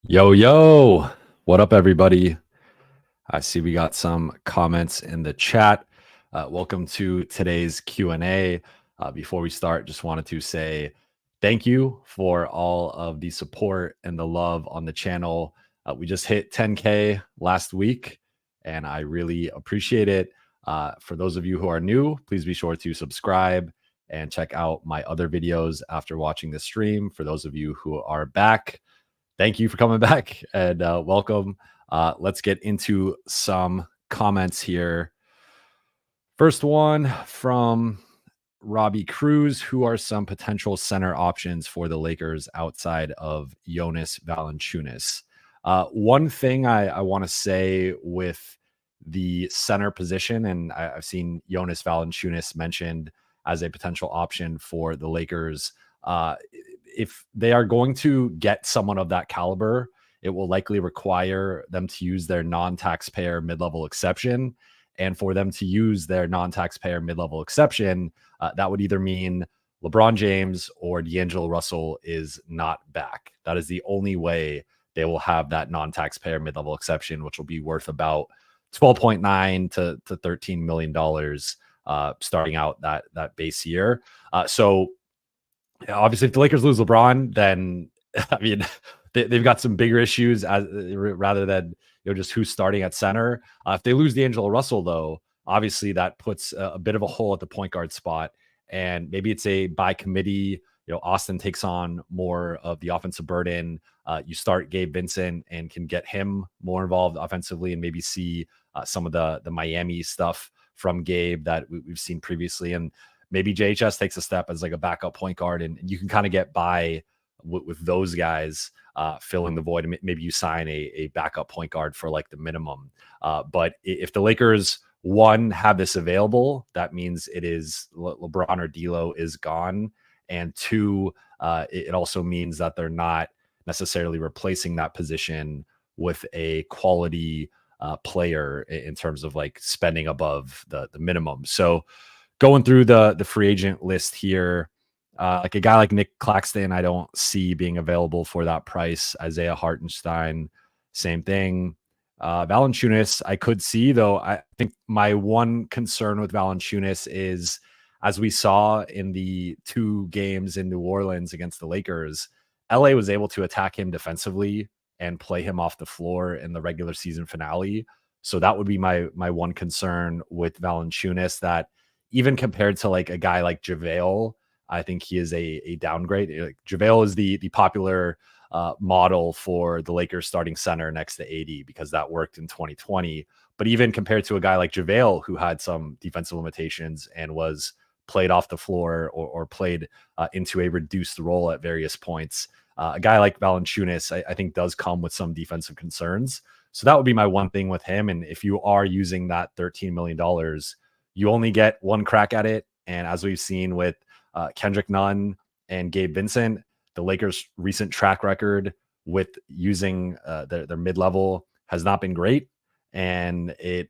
Yo, yo, what up, everybody? I see we got some comments in the chat. Welcome to today's Q&A. Before we start, just wanted to say thank you for all of the support and the love on the channel. We just hit 10K last week, and I really appreciate it. For those of you who are new, please be sure to subscribe and check out my other videos after watching the stream. For those of you who are back, thank you for coming back and welcome. Let's get into some comments here. First one from Robbie Cruz. Who are some potential center options for the Lakers outside of Jonas Valanciunas? One thing I want to say with the center position, and I've seen Jonas Valanciunas mentioned as a potential option for the Lakers. If they are going to get someone of that caliber, it will likely require them to use their non-taxpayer mid-level exception. And for them to use their non-taxpayer mid-level exception, that would either mean LeBron James or D'Angelo Russell is not back. That is the only way they will have that non-taxpayer mid-level exception, which will be worth about $12.9 to $13 million starting out that base year. So obviously, if the Lakers lose LeBron, then I mean they've got some bigger issues rather than just who's starting at center. If they lose D'Angelo Russell, though, obviously that puts a bit of a hole at the point guard spot, and maybe it's a by committee. Austin takes on more of the offensive burden. You start Gabe Vincent and can get him more involved offensively, and maybe see some of the Miami stuff from Gabe that we've seen previously, and maybe JHS takes a step as like a backup point guard, and you can kind of get by with those guys filling the void. And maybe you sign a backup point guard for like the minimum. But if the Lakers, one, have this available, that means it is LeBron or D'Lo is gone. And two, it also means that they're not necessarily replacing that position with a quality player in terms of like spending above the minimum. So going through the free agent list here, like a guy like Nick Claxton, I don't see being available for that price. Isaiah Hartenstein, same thing. Valanciunas, I could see, though. I think my one concern with Valanciunas is, as we saw in the 2 games in New Orleans against the Lakers, LA was able to attack him defensively and play him off the floor in the regular season finale. So that would be my one concern with Valanciunas, that even compared to like a guy like JaVale, I think he is a downgrade. Like, JaVale is the popular model for the Lakers starting center next to AD because that worked in 2020. But even compared to a guy like JaVale, who had some defensive limitations and was played off the floor or played into a reduced role at various points, a guy like Valanciunas, I think, does come with some defensive concerns. So that would be my one thing with him. And if you are using that $13 million, you only get one crack at it. And as we've seen with Kendrick Nunn and Gabe Vincent, the Lakers' recent track record with using their mid-level has not been great. And it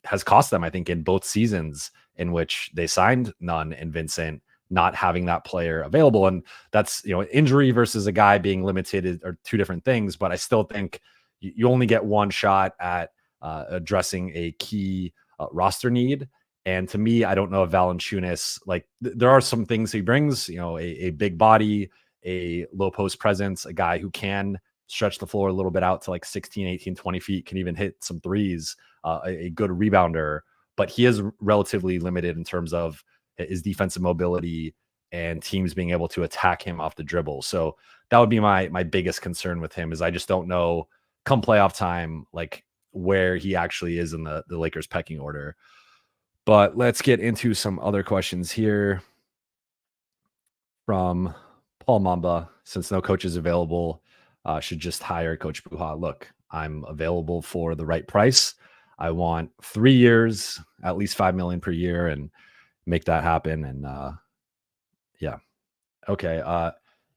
has cost them, I think, in both seasons in which they signed Nunn and Vincent, not having that player available. And that's, injury versus a guy being limited are two different things. But I still think you only get one shot at addressing a key roster need. And to me, I don't know if Valanciunas, like, there are some things he brings, a big body, a low post presence, a guy who can stretch the floor a little bit out to like 16, 18, 20 feet, can even hit some threes, a good rebounder, but he is relatively limited in terms of his defensive mobility and teams being able to attack him off the dribble. So that would be my biggest concern with him, is I just don't know come playoff time, like, where he actually is in the Lakers pecking order. But let's get into some other questions here from Paul Mamba. Since no coach is available, should just hire Coach Buha. Look, I'm available for the right price. I want 3 years, at least $5 million per year, and make that happen. And yeah. Okay.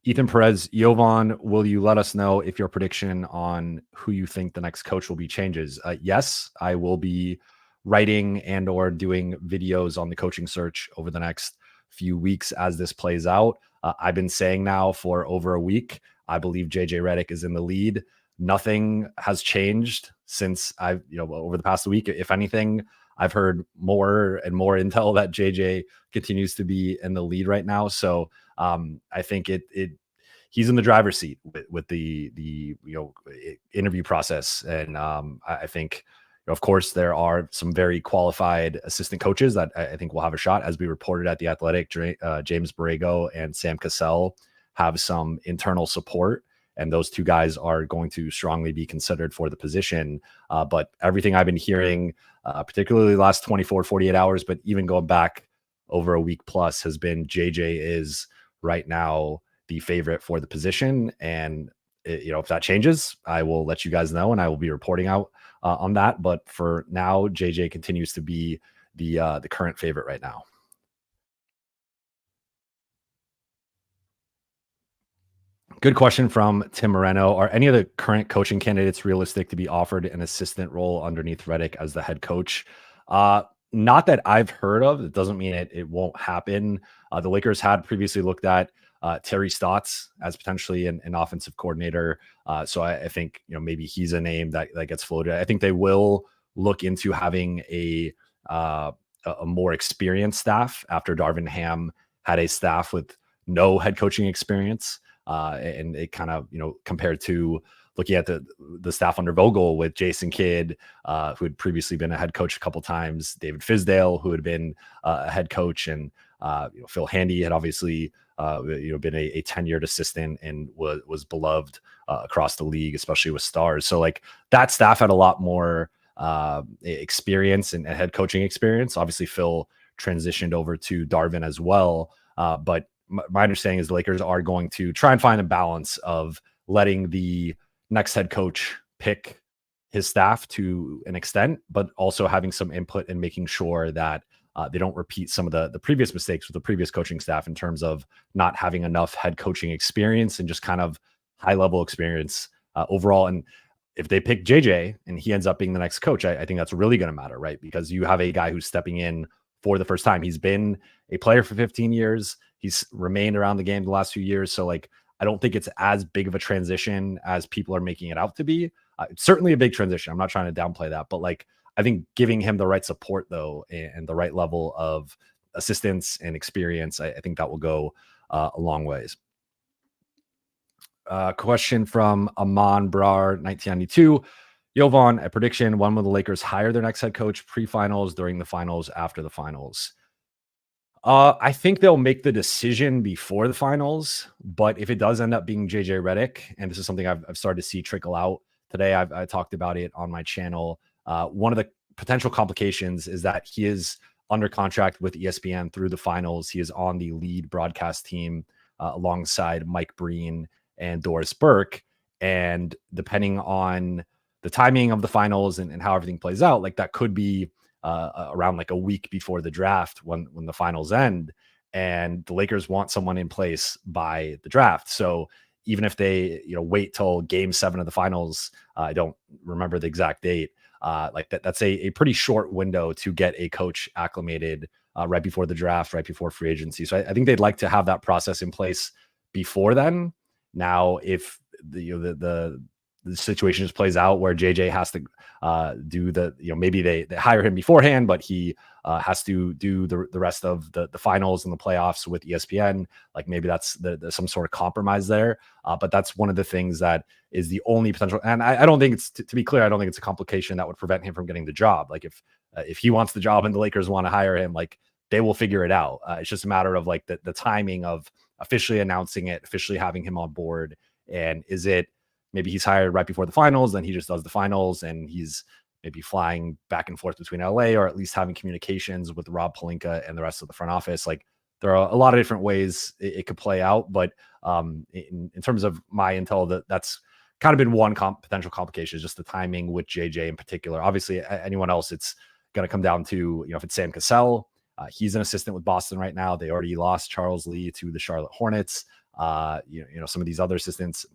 Ethan Perez, Jovan, will you let us know if your prediction on who you think the next coach will be changes? Yes, I will be writing and or doing videos on the coaching search over the next few weeks as this plays out. I've been saying now for over a week, I believe JJ Redick is in the lead. Nothing has changed since over the past week. If anything, I've heard more and more intel that JJ continues to be in the lead right now. So I think he's in the driver's seat with the interview process, and I think of course there are some very qualified assistant coaches that I think will have a shot. As we reported at The Athletic, James Borrego and Sam Cassell have some internal support, and those two guys are going to strongly be considered for the position. But everything I've been hearing, particularly the last 24, 48 hours, but even going back over a week plus, has been JJ is right now the favorite for the position. And if that changes, I will let you guys know, and I will be reporting out on that. But for now, JJ continues to be the current favorite right now. Good question from Tim Moreno. Are any of the current coaching candidates realistic to be offered an assistant role underneath Redick as the head coach? Not that I've heard of. It doesn't mean it won't happen. The Lakers had previously looked at Terry Stotts as potentially an offensive coordinator. So I think maybe he's a name that gets floated. I think they will look into having a more experienced staff after Darvin Ham had a staff with no head coaching experience. And it kind of, compared to looking at the staff under Vogel with Jason Kidd, who had previously been a head coach a couple times, David Fizdale, who had been a head coach, and Phil Handy had obviously been a tenured assistant and was beloved across the league, especially with stars. So like that staff had a lot more experience and head coaching experience. Obviously, Phil transitioned over to Darvin as well, but my understanding is the Lakers are going to try and find a balance of letting the next head coach pick his staff to an extent, but also having some input and making sure that they don't repeat some of the previous mistakes with the previous coaching staff in terms of not having enough head coaching experience and just kind of high level experience overall. And if they pick JJ and he ends up being the next coach, I think that's really going to matter, right? Because you have a guy who's stepping in for the first time. He's been a player for 15 years. He's remained around the game the last few years. So like, I don't think it's as big of a transition as people are making it out to be. It's certainly a big transition. I'm not trying to downplay that, but like, I think giving him the right support though, and the right level of assistance and experience, I think that will go a long ways. Question from Aman Brar, 1992. Jovan, a prediction: when will the Lakers hire their next head coach? Pre-finals, during the finals, after the finals? I think they'll make the decision before the finals, but if it does end up being JJ Redick, and this is something I've started to see trickle out today, I talked about it on my channel. One of the potential complications is that he is under contract with ESPN through the finals. He is on the lead broadcast team alongside Mike Breen and Doris Burke. And depending on the timing of the finals and how everything plays out, like that could be around like a week before the draft when the finals end, and the Lakers want someone in place by the draft. So even if they wait till game 7 of the finals, I don't remember the exact date, like that's a pretty short window to get a coach acclimated right before the draft, right before free agency. So I think they'd like to have that process in place before then. Now, if the situation just plays out where JJ has to do maybe they hire him beforehand, but he has to do the rest of the finals and the playoffs with ESPN. Like maybe that's some sort of compromise there. But that's one of the things that is the only potential. And I don't think it's, to be clear, I don't think it's a complication that would prevent him from getting the job. Like if he wants the job and the Lakers want to hire him, like they will figure it out. It's just a matter of like the timing of officially announcing it, officially having him on board. And is it, maybe he's hired right before the finals, then he just does the finals and he's maybe flying back and forth between LA, or at least having communications with Rob Pelinka and the rest of the front office. Like there are a lot of different ways it could play out. But in terms of my intel, that's kind of been one potential complication, is just the timing with JJ in particular. Obviously, anyone else, it's going to come down to, if it's Sam Cassell, he's an assistant with Boston right now. They already lost Charles Lee to the Charlotte Hornets. Some of these other assistants,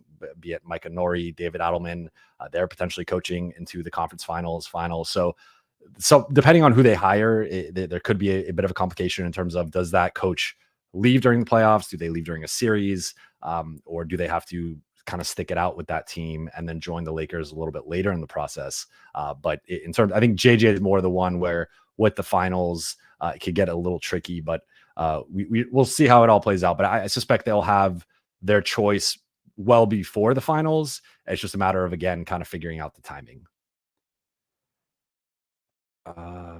be it Micah Nori, David Adelman, they're potentially coaching into the conference finals. So depending on who they hire, there could be a bit of a complication in terms of, does that coach leave during the playoffs? Do they leave during a series? Or do they have to kind of stick it out with that team and then join the Lakers a little bit later in the process. But in terms, I think JJ is more the one where with the finals, it could get a little tricky, but we'll see how it all plays out. But I suspect they'll have their choice well before the finals. It's just a matter of, again, kind of figuring out the timing.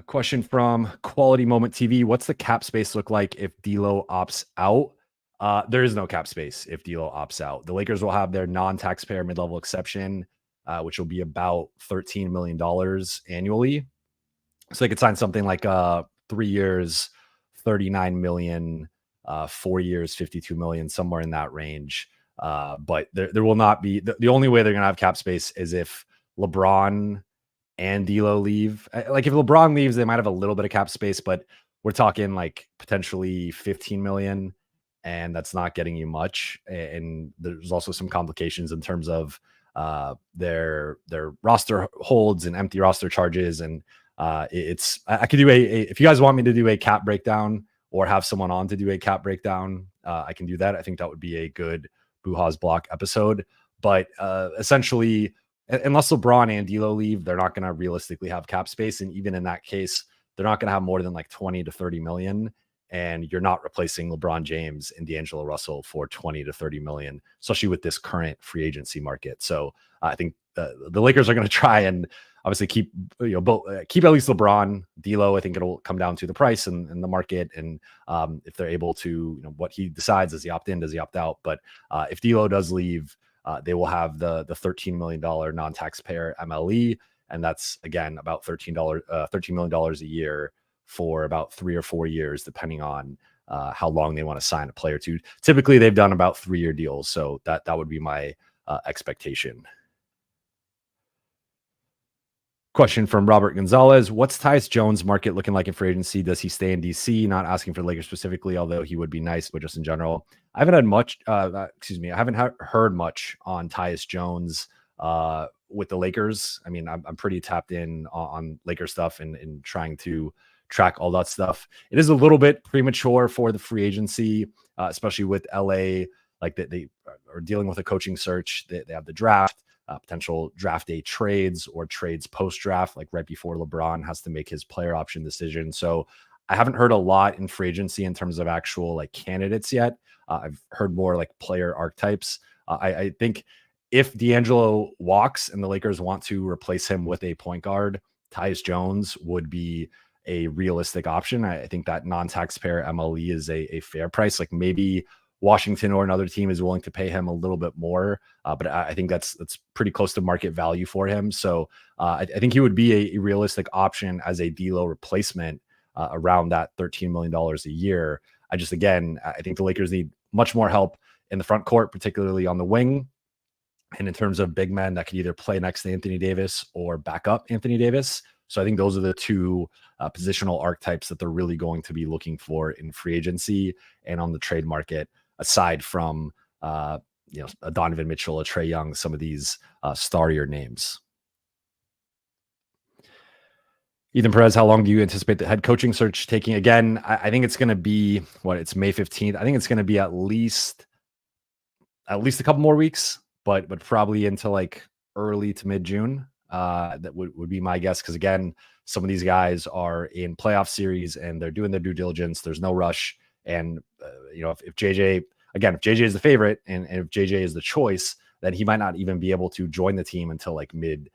Question from Quality Moment TV. What's the cap space look like if D'Lo opts out? There is no cap space if D'Lo opts out. The Lakers will have their non-taxpayer mid-level exception, which will be about $13 million annually. So they could sign something like 3 years, 39 million, 4 years, 52 million, somewhere in that range. But there will not be the only way they're going to have cap space is if LeBron and D'Lo leave. Like if LeBron leaves, they might have a little bit of cap space, but we're talking like potentially 15 million, and that's not getting you much. And there's also some complications in terms of their roster holds and empty roster charges. And I could do if you guys want me to do a cap breakdown or have someone on to do a cap breakdown, I can do that. I think that would be a good Buha's Block episode. But essentially, unless LeBron and D'Lo leave, they're not going to realistically have cap space. And even in that case, they're not going to have more than like 20 to 30 million. And you're not replacing LeBron James and D'Angelo Russell for 20 to 30 million, especially with this current free agency market. So I think the Lakers are going to try and obviously keep keep at least LeBron. D'Lo, I think it'll come down to the price and the market, and if they're able to, what he decides, does he opt in, does he opt out? But if D'Lo does leave, they will have the $13 million non-taxpayer MLE, and that's again about $13 million a year for about 3 or 4 years, depending on how long they want to sign a player to. Typically, they've done about 3-year deals, so that would be my expectation. Question from Robert Gonzalez. What's Tyus Jones' market looking like in free agency? Does he stay in DC? Not asking for the Lakers specifically, although he would be nice, but just in general. I haven't had much, I haven't heard much on Tyus Jones with the Lakers. I mean, I'm pretty tapped in on Lakers stuff and trying to track all that stuff. It is a little bit premature for the free agency, especially with LA. Like they are dealing with a coaching search. They have the draft. Potential draft day trades or trades post-draft, like right before LeBron has to make his player option decision. So I haven't heard a lot in free agency in terms of actual like candidates yet. I've heard more like player archetypes. I think if D'Angelo walks and the Lakers want to replace him with a point guard, Tyus Jones would be a realistic option. I think that non-taxpayer MLE is a fair price. Like maybe Washington or another team is willing to pay him a little bit more, but I think that's pretty close to market value for him. So I think he would be a realistic option as a D'Lo replacement around that $13 million a year. I think the Lakers need much more help in the front court, particularly on the wing. And in terms of big men that can either play next to Anthony Davis or back up Anthony Davis. So I think those are the two positional archetypes that they're really going to be looking for in free agency and on the trade market, aside from a Donovan Mitchell, a Trae Young, some of these starrier names. Ethan Perez, how long do you anticipate the head coaching search taking? Again, I think it's going to be it's May 15th. I think it's going to be at least a couple more weeks, but probably into like early to mid June. That would be my guess. Because again, some of these guys are in playoff series and they're doing their due diligence. There's no rush. And if JJ is the favorite and if JJ is the choice, then he might not even be able to join the team until like mid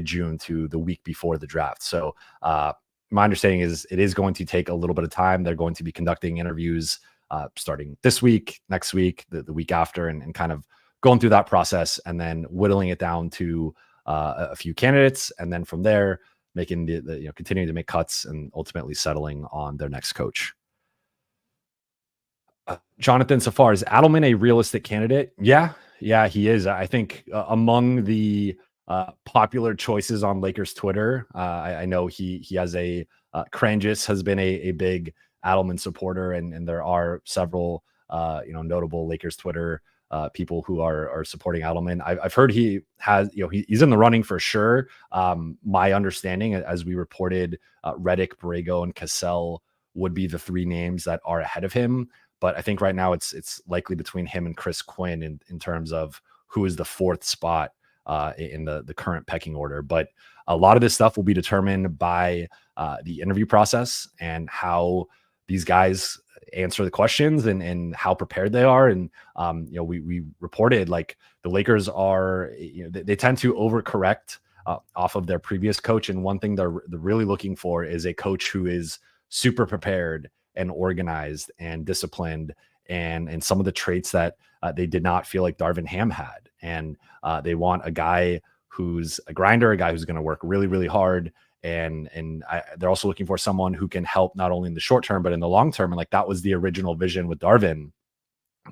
June to the week before the draft. So my understanding is it is going to take a little bit of time. They're going to be conducting interviews starting this week, next week, the week after, and kind of going through that process and then whittling it down to a few candidates, and then from there making the continuing to make cuts and ultimately settling on their next coach. Jonathan Safar, is Adelman a realistic candidate? Yeah, he is. I think among the popular choices on Lakers Twitter, I know he has Kranjis has been a big Adelman supporter, and there are several notable Lakers Twitter people who are supporting Adelman. I've heard he has, he's in the running for sure. My understanding, as we reported, Redick, Borrego, and Cassell would be the 3 names that are ahead of him. but I think right now it's likely between him and Chris Quinn in terms of who is the fourth spot in the current pecking order. But a lot of this stuff will be determined by the interview process and how these guys answer the questions and how prepared they are. And we reported like the Lakers are, they tend to overcorrect off of their previous coach. And one thing they're really looking for is a coach who is super prepared and organized and disciplined, and some of the traits that they did not feel like Darvin Ham had. And they want a guy who's a grinder, a guy who's going to work really, really hard. And they're also looking for someone who can help not only in the short term, but in the long term. And like that was the original vision with Darvin,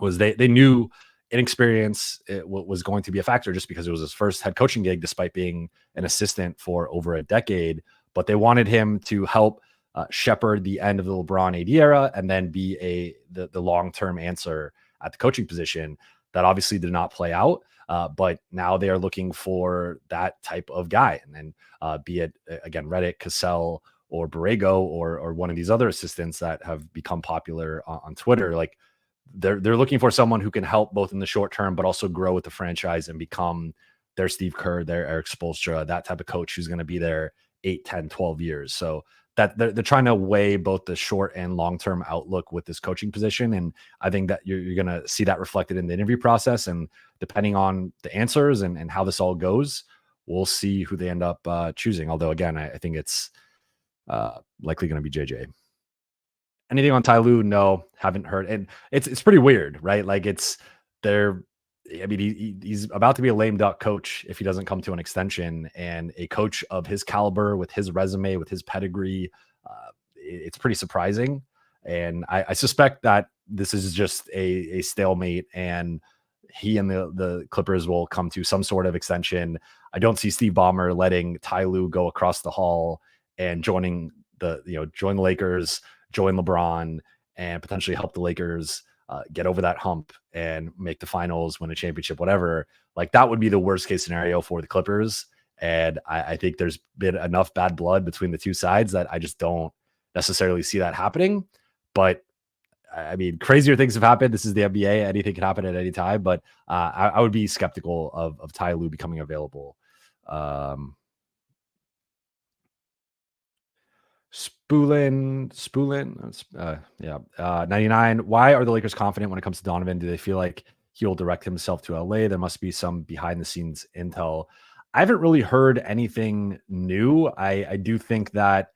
was they knew inexperience was going to be a factor just because it was his first head coaching gig, despite being an assistant for over a decade. But they wanted him to help shepherd the end of the LeBron AD era and then be the long-term answer at the coaching position. That obviously did not play out. But now they are looking for that type of guy. And then be it, again, Redick, Cassell, or Borrego, or one of these other assistants that have become popular on Twitter, like they're looking for someone who can help both in the short term, but also grow with the franchise and become their Steve Kerr, their Eric Spoelstra, that type of coach who's going to be there 8, 10, 12 years. So that they're trying to weigh both the short and long-term outlook with this coaching position. And I think that you're going to see that reflected in the interview process. And depending on the answers and how this all goes, we'll see who they end up choosing. Although, again, I think it's likely going to be JJ. Anything on Ty Lue? No, haven't heard. And it's pretty weird, right? Like I mean, he's about to be a lame duck coach if he doesn't come to an extension, and a coach of his caliber with his resume, with his pedigree, it's pretty surprising. And I suspect that this is just a stalemate, and he and the Clippers will come to some sort of extension. I don't see Steve Ballmer letting Ty Lue go across the hall and join the Lakers, join LeBron, and potentially help the Lakers get over that hump and make the finals, win a championship, whatever. Like that would be the worst case scenario for the Clippers. And I think there's been enough bad blood between the two sides that I just don't necessarily see that happening. But I mean, crazier things have happened. This is the NBA. Anything can happen at any time. But I would be skeptical of Ty Lue becoming available. Spoolin, 99. Why are the Lakers confident when it comes to Donovan? Do they feel like he'll direct himself to LA? There must be some behind the scenes intel. I haven't really heard anything new. I do think that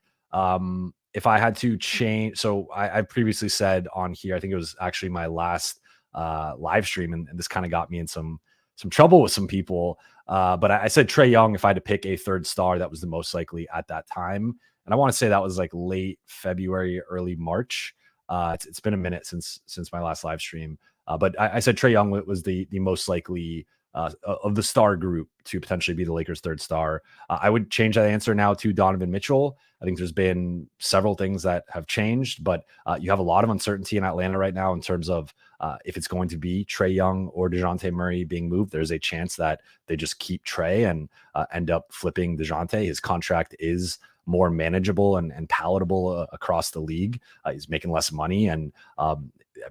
if I had to change, so I previously said on here, I think it was actually my last live stream, and this kind of got me in some trouble with some people. But I said Trae Young, if I had to pick a third star, that was the most likely at that time. And I want to say that was like late February, early March. It's been a minute since my last live stream. But I said Trae Young was the most likely of the star group to potentially be the Lakers' third star. I would change that answer now to Donovan Mitchell. I think there's been several things that have changed, but you have a lot of uncertainty in Atlanta right now in terms of if it's going to be Trae Young or DeJounte Murray being moved. There's a chance that they just keep Trae and end up flipping DeJounte. His contract is more manageable and palatable across the league. He's making less money, and I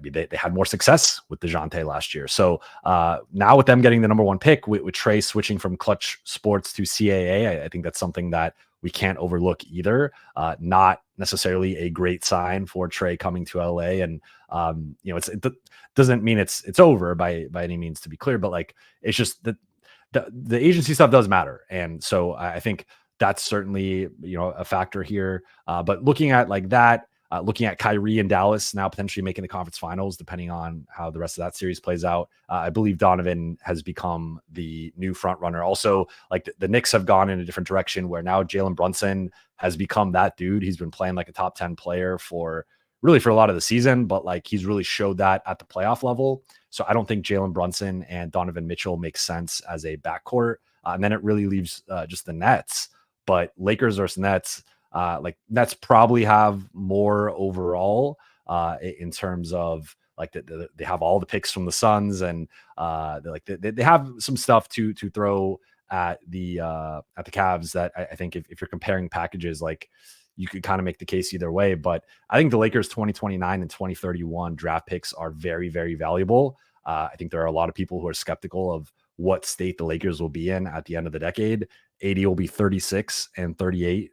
mean, they had more success with DeJounte last year. So now with them getting the number one pick, with Trae switching from Clutch Sports to CAA, I think that's something that we can't overlook either. Not necessarily a great sign for Trae coming to LA, and it doesn't mean it's over by any means, to be clear, but like it's just that the agency stuff does matter, and so I think that's certainly a factor here. But looking at like that. Looking at Kyrie and Dallas now potentially making the conference finals, depending on how the rest of that series plays out. I believe Donovan has become the new front runner. Also, like the Knicks have gone in a different direction where now Jalen Brunson has become that dude. He's been playing like a top 10 player for a lot of the season, but like he's really showed that at the playoff level. So I don't think Jalen Brunson and Donovan Mitchell make sense as a backcourt. And then it really leaves just the Nets. But Lakers versus Nets, like Nets probably have more overall in terms of like they have all the picks from the Suns, and they have some stuff to throw at the Cavs that I think if you're comparing packages, like you could kind of make the case either way. But I think the Lakers 2029 and 2031 draft picks are very, very valuable. I think there are a lot of people who are skeptical of what state the Lakers will be in at the end of the decade. AD will be 36 and 38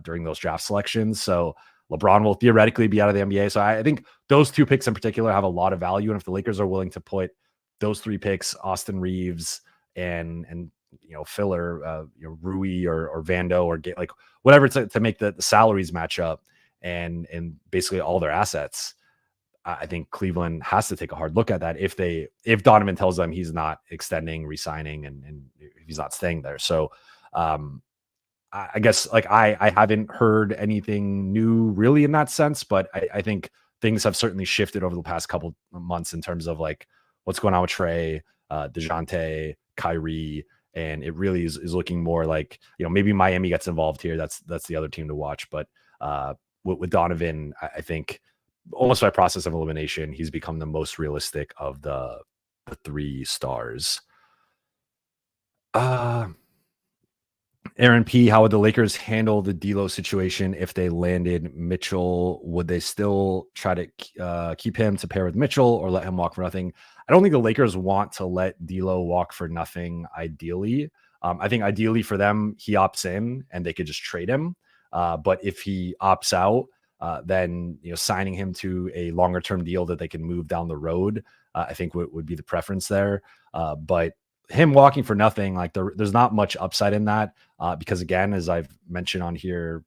during those draft selections. So LeBron will theoretically be out of the NBA. So I think those two picks in particular have a lot of value. And if the Lakers are willing to put those three picks, Austin Reeves and filler, Rui or Vando or get like whatever to make the salaries match up and basically all their assets, I think Cleveland has to take a hard look at that if Donovan tells them he's not extending, resigning, and if he's not staying there. So I guess like I haven't heard anything new really in that sense, but I think things have certainly shifted over the past couple of months in terms of like what's going on with Trey, DeJounte, Kyrie, and it really is looking more like, maybe Miami gets involved here. That's the other team to watch. But with Donovan, I think almost by process of elimination, he's become the most realistic of the three stars. Aaron P, how would the Lakers handle the D'Lo situation if they landed Mitchell? Would they still try to keep him to pair with Mitchell or let him walk for nothing? I don't think the Lakers want to let D'Lo walk for nothing. Ideally, I think ideally for them, he opts in and they could just trade him. But if he opts out, then signing him to a longer term deal that they can move down the road, I think would be the preference there. But him walking for nothing, like there's not much upside in that, because again, as I've mentioned on here,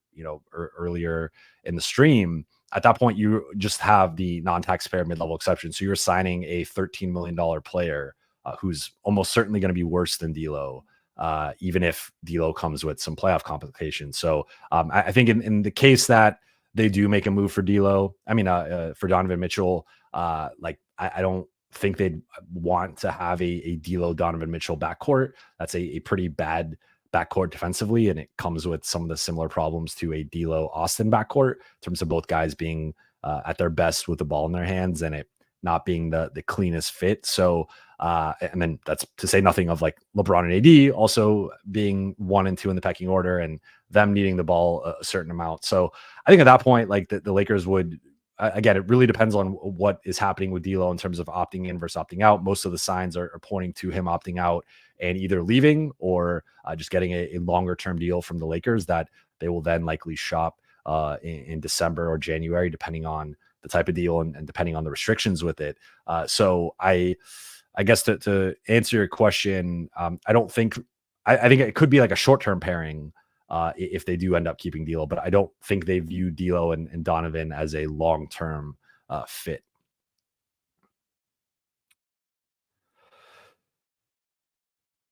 earlier in the stream, at that point you just have the non-taxpayer mid-level exception. So you're signing a $13 million player who's almost certainly going to be worse than D'Lo, even if D'Lo comes with some playoff complications. So I think in the case that they do make a move for D'Lo, for Donovan Mitchell, I don't think they'd want to have a D'Lo Donovan Mitchell backcourt. That's a pretty bad backcourt defensively, and it comes with some of the similar problems to a D'Lo Austin backcourt in terms of both guys being at their best with the ball in their hands and it not being the cleanest fit. So and then that's to say nothing of like LeBron and AD also being 1 and 2 in the pecking order and them needing the ball a certain amount. So I think at that point, like the Lakers would, again, it really depends on what is happening with D'Lo in terms of opting in versus opting out. Most of the signs are pointing to him opting out and either leaving or just getting a longer term deal from the Lakers that they will then likely shop in December or January, depending on the type of deal and depending on the restrictions with it. So I guess to answer your question, I don't think I think it could be like a short term pairing if they do end up keeping D'Lo, but I don't think they view D'Lo and Donovan as a long-term fit.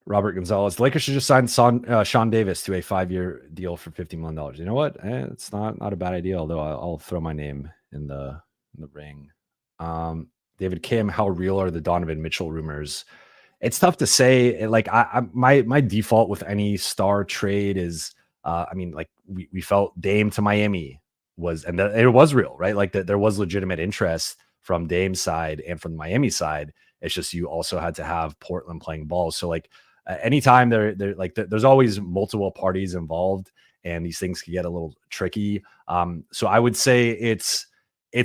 Robert Gonzalez, Lakers should just sign Sean Davis to a 5-year deal for $50 million. You know what? It's not a bad idea, although I'll throw my name in the ring. David Kim, how real are the Donovan Mitchell rumors? It's tough to say. Like my default with any star trade is, we felt Dame to Miami was, and it was real, right? Like there was legitimate interest from Dame's side and from the Miami side. It's just you also had to have Portland playing ball. So like anytime there's always multiple parties involved, and these things can get a little tricky. So I would say it's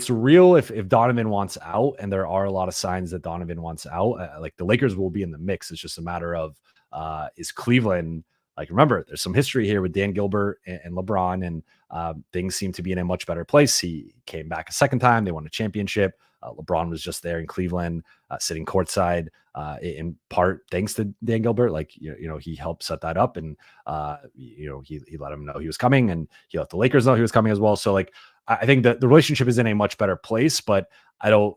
real if Donovan wants out, and there are a lot of signs that Donovan wants out. Like the Lakers will be in the mix. It's just a matter of is Cleveland. Like, remember, there's some history here with Dan Gilbert and LeBron, and things seem to be in a much better place. He came back a second time. They won a championship. LeBron was just there in Cleveland, sitting courtside, in part thanks to Dan Gilbert. Like, he helped set that up, and he let him know he was coming, and he let the Lakers know he was coming as well. So, like, I think that the relationship is in a much better place, but I don't.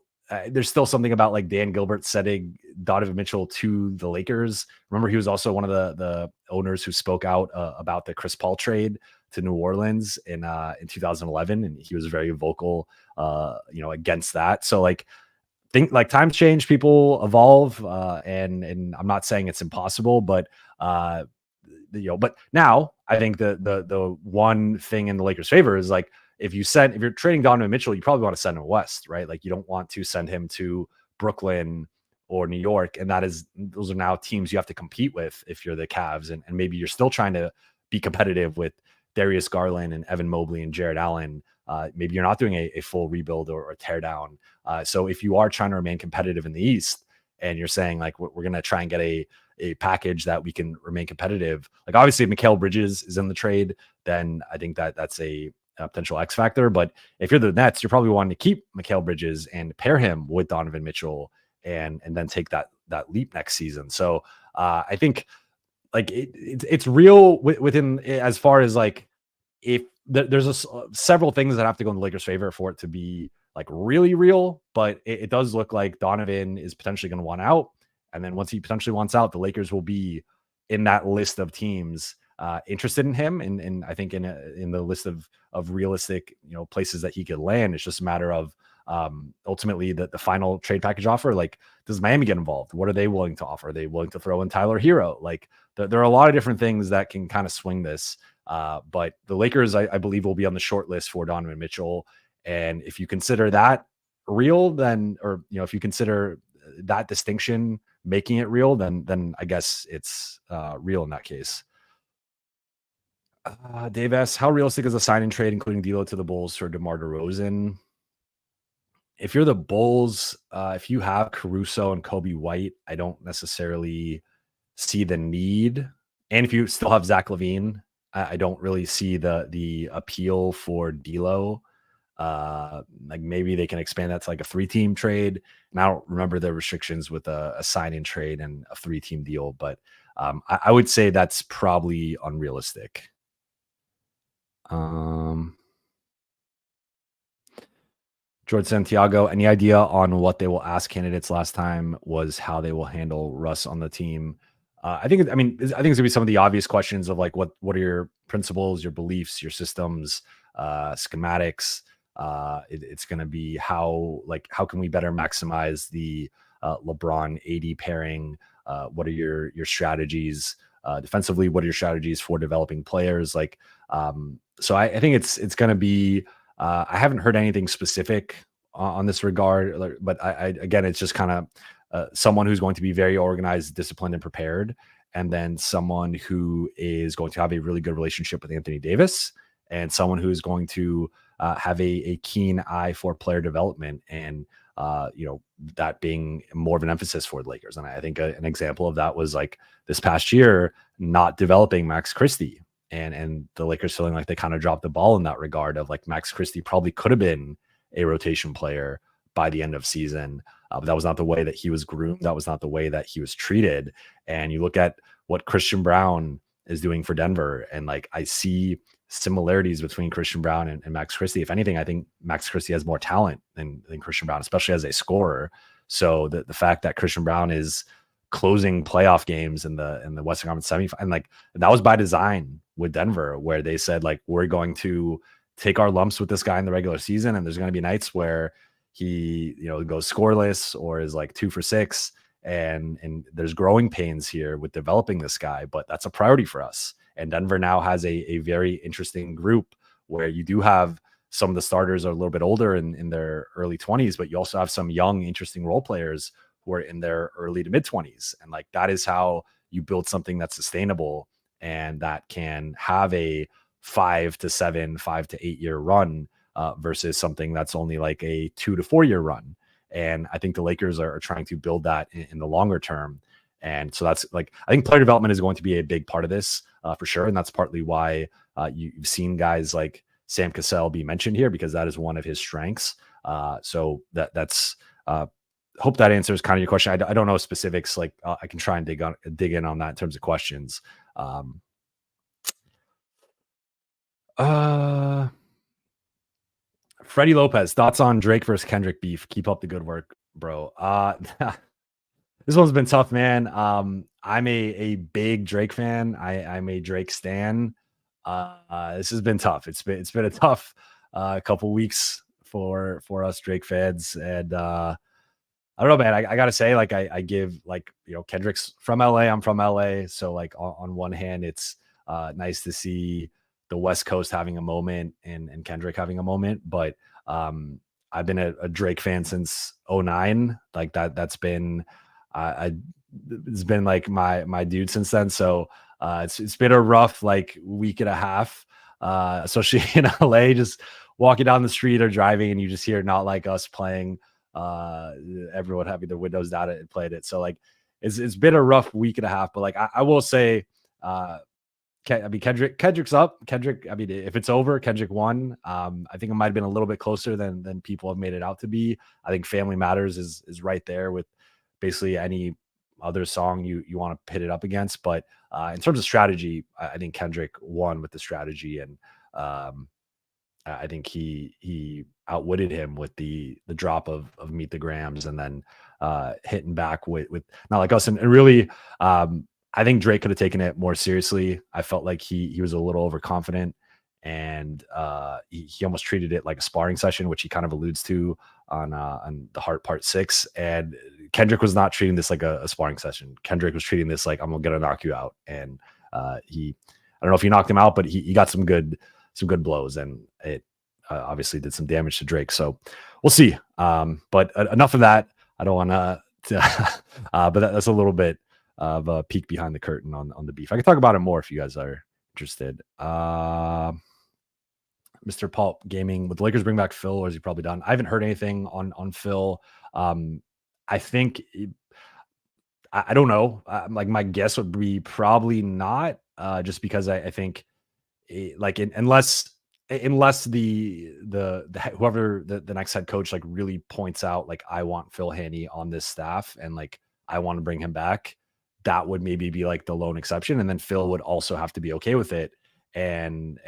There's still something about like Dan Gilbert setting Donovan Mitchell to the Lakers. Remember, he was also one of the owners who spoke out about the Chris Paul trade to New Orleans in 2011, and he was very vocal, against that. So like, think like times change, people evolve, and I'm not saying it's impossible, but but now I think the one thing in the Lakers' favor is like, if you're trading Donovan Mitchell, you probably want to send him west, right? Like you don't want to send him to Brooklyn or New York. And those are now teams you have to compete with if you're the Cavs. And maybe you're still trying to be competitive with Darius Garland and Evan Mobley and Jared Allen, maybe you're not doing a full rebuild or a tear down. So if you are trying to remain competitive in the East and you're saying like we're going to try and get a package that we can remain competitive, like obviously if Mikal Bridges is in the trade, then I think that's a potential X factor. But if you're the Nets, you're probably wanting to keep Mikal Bridges and pair him with Donovan Mitchell and then take that leap next season. So I think like it's real within, as far as like, if there's several things that have to go in the Lakers' favor for it to be like really real, but it does look like Donovan is potentially going to want out. And then once he potentially wants out, the Lakers will be in that list of teams interested in him. And I think in the list of realistic, places that he could land, it's just a matter of ultimately the final trade package offer. Like, does Miami get involved? What are they willing to offer? Are they willing to throw in Tyler Hero? Like, there are a lot of different things that can kind of swing this. But the Lakers, I believe, will be on the short list for Donovan Mitchell. And if you consider that real, then, or, if you consider that distinction making it real, then I guess it's real in that case. Dave S., how realistic is a sign-in trade, including D'Lo to the Bulls for DeMar DeRozan? If you're the Bulls, if you have Caruso and Kobe White, I don't necessarily see the need. And if you still have Zach LaVine, I don't really see the appeal for D'Lo. Like maybe they can expand that to like a 3-team trade. And I don't remember the restrictions with a sign-in trade and a 3-team deal, but I would say that's probably unrealistic. George Santiago, any idea on what they will ask candidates? Last time was how they will handle Russ on the team. I think it's going to be some of the obvious questions of like, what are your principles, your beliefs, your systems, schematics. It's going to be how can we better maximize the LeBron AD pairing? What are your strategies defensively? What are your strategies for developing players? Like, so I think it's going to be. I haven't heard anything specific on this regard, but again, it's just kind of someone who's going to be very organized, disciplined, and prepared, and then someone who is going to have a really good relationship with Anthony Davis, and someone who's going to have a keen eye for player development, and that being more of an emphasis for the Lakers. And I think an example of that was like this past year, not developing Max Christie. And the Lakers feeling like they kind of dropped the ball in that regard of like Max Christie probably could have been a rotation player by the end of season. But that was not the way that he was groomed. That was not the way that he was treated. And you look at what Christian Brown is doing for Denver, and like I see similarities between Christian Brown and Max Christie. If anything, I think Max Christie has more talent than Christian Brown, especially as a scorer. So the fact that Christian Brown is closing playoff games in the Western Conference semifinal, and like that was by design with Denver, where they said like, we're going to take our lumps with this guy in the regular season, and there's going to be nights where he goes scoreless or is like 2 for 6, and there's growing pains here with developing this guy, but that's a priority for us. And Denver now has a very interesting group where you do have some of the starters are a little bit older in their early 20s, but you also have some young, interesting role players who are in their early to mid 20s. And like, that is how you build something that's sustainable and that can have a 5 to 7, 5 to 8 year run versus something that's only like a 2 to 4 year run. And I think the Lakers are trying to build that in the longer term. And so that's like, I think player development is going to be a big part of this for sure. And that's partly why you've seen guys like Sam Cassell be mentioned here, because that is one of his strengths. So that's hope that answers kind of your question. I don't know specifics. Like I can try and dig in on that in terms of questions. Freddie Lopez, thoughts on Drake versus Kendrick beef? Keep up the good work, bro. This one's been tough, man. I'm a big Drake fan. I'm a Drake stan. This has been tough. It's been a tough couple weeks for us Drake fans, and I don't know, man. I gotta say, like, I give, like, Kendrick's from LA. I'm from LA, so like on one hand, it's nice to see the West Coast having a moment and Kendrick having a moment, but I've been a Drake fan since 2009. Like that's been it's been like my dude since then. So it's been a rough like week and a half. especially in LA, just walking down the street or driving and you just hear Not Like Us playing, everyone having their windows down and played it. So like, it's been a rough week and a half, but like, I will say, Kendrick's up. Kendrick, I mean, if it's over, Kendrick won. I think it might have been a little bit closer than people have made it out to be. I think Family Matters is right there with basically any other song you want to pit it up against. But in terms of strategy, I think Kendrick won with the strategy, and I think he outwitted him with the drop of Meet the Grams, and then hitting back with Not Like Us, and really. I think Drake could have taken it more seriously. I felt like he was a little overconfident, and he almost treated it like a sparring session, which he kind of alludes to on the Heart Part 6. And Kendrick was not treating this like a sparring session. Kendrick was treating this like, I'm gonna knock you out. And I don't know if he knocked him out, but he got some good blows, and it obviously did some damage to Drake. So we'll see. But enough of that. I don't want to, but that's a little bit of a peek behind the curtain on the beef. I can talk about it more if you guys are interested. Mr. Pulp Gaming, would the Lakers bring back Phil, or is he probably done? I haven't heard anything on Phil. I think I don't know. Like my guess would be probably not, just because I think unless the whoever the next head coach like really points out like, I want Phil Haney on this staff and like I want to bring him back, that would maybe be like the lone exception. And then Phil would also have to be okay with it. And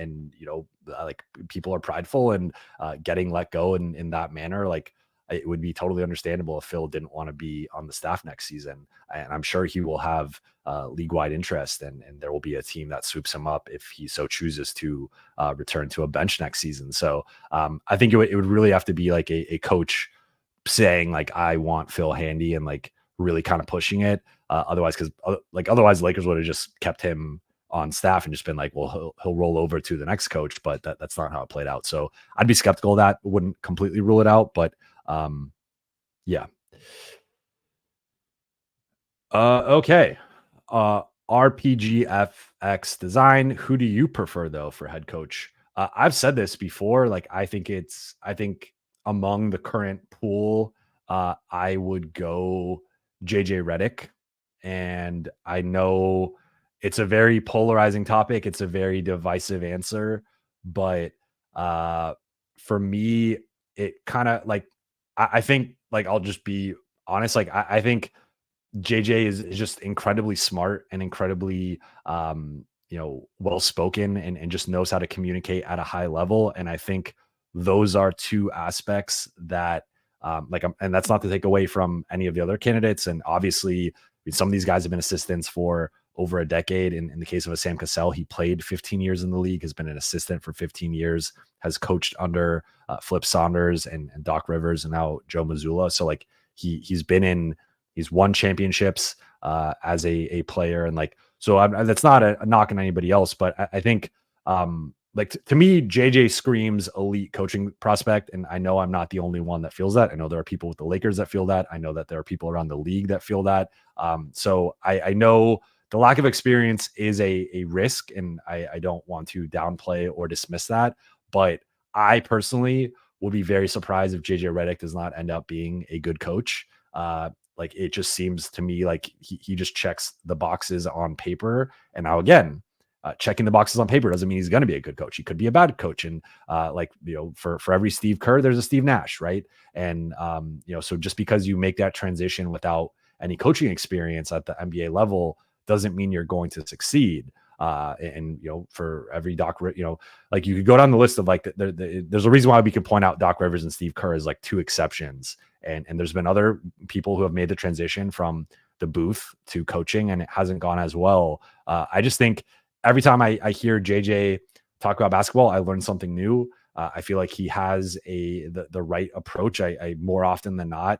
like people are prideful, and getting let go in that manner, like it would be totally understandable if Phil didn't want to be on the staff next season. And I'm sure he will have league-wide interest, and there will be a team that swoops him up if he so chooses to return to a bench next season. So I think it would really have to be like a coach saying like, I want Phil Handy, and like really kind of pushing it. Otherwise the Lakers would have just kept him on staff and just been like, well, he'll roll over to the next coach, but that's not how it played out. So I'd be skeptical of that. Wouldn't completely rule it out, but yeah. Okay. RPGFX Design. Who do you prefer though for head coach? I've said this before. Like, I think among the current pool, I would go JJ Redick. And I know it's a very polarizing topic. It's a very divisive answer, but for me, it kind of like, I think like, I'll just be honest. Like, I think JJ is just incredibly smart and incredibly, well-spoken, and just knows how to communicate at a high level. And I think those are two aspects that, and that's not to take away from any of the other candidates. And obviously, some of these guys have been assistants for over a decade. In the case of a Sam Cassell, he played 15 years in the league, has been an assistant for 15 years, has coached under Flip Saunders and Doc Rivers, and now Joe Mazzulla. So like he's won championships as a player. And like, so that's not a knock on anybody else, but I think to me, JJ screams elite coaching prospect. And I know I'm not the only one that feels that. I know there are people with the Lakers that feel that. I know that there are people around the league that feel that. So I know the lack of experience is a risk, and I don't want to downplay or dismiss that. But I personally will be very surprised if JJ Redick does not end up being a good coach. Like, it just seems to me like he just checks the boxes on paper. And now again, checking the boxes on paper doesn't mean he's going to be a good coach. He could be a bad coach. And for every Steve Kerr, there's a Steve Nash, right? And so just because you make that transition without any coaching experience at the NBA level doesn't mean you're going to succeed. For every like you could go down the list of like, there's a reason why we could point out Doc Rivers and Steve Kerr as like two exceptions. And there's been other people who have made the transition from the booth to coaching, and it hasn't gone as well. I just think every time I hear JJ talk about basketball, I learn something new. I feel like he has the right approach. I more often than not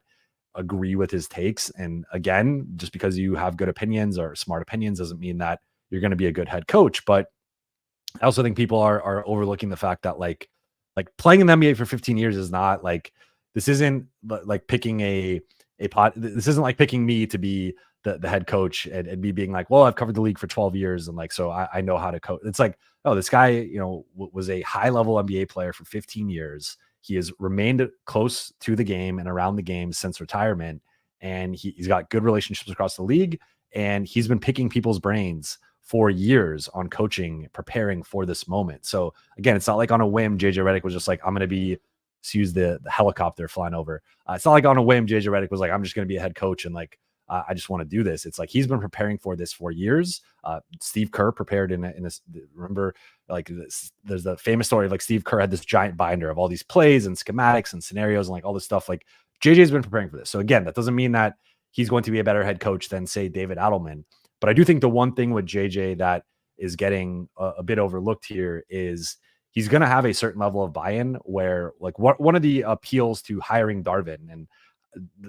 agree with his takes. And again, just because you have good opinions or smart opinions doesn't mean that you're going to be a good head coach. But I also think people are overlooking the fact that like playing in the NBA for 15 years is not like, this isn't like picking a pot. This isn't like picking me to be the head coach and me being like, well, I've covered the league for 12 years and like, so I know how to coach. It's like, oh, this guy, was a high level NBA player for 15 years. He has remained close to the game and around the game since retirement, and he's got good relationships across the league, and he's been picking people's brains for years on coaching, preparing for this moment. So again, it's not like on a whim, JJ Redick was just like, I'm going to be, let's use the helicopter flying over. It's not like on a whim, JJ Redick was like, I'm just going to be a head coach and like, I just want to do this. It's like he's been preparing for this for years. Steve Kerr prepared in this. Remember, like there's the famous story of like Steve Kerr had this giant binder of all these plays and schematics and scenarios and like all this stuff. Like JJ's been preparing for this. So again, that doesn't mean that he's going to be a better head coach than say David Adelman. But I do think the one thing with JJ that is getting a bit overlooked here is he's going to have a certain level of buy-in where like one of the appeals to hiring Darvin, and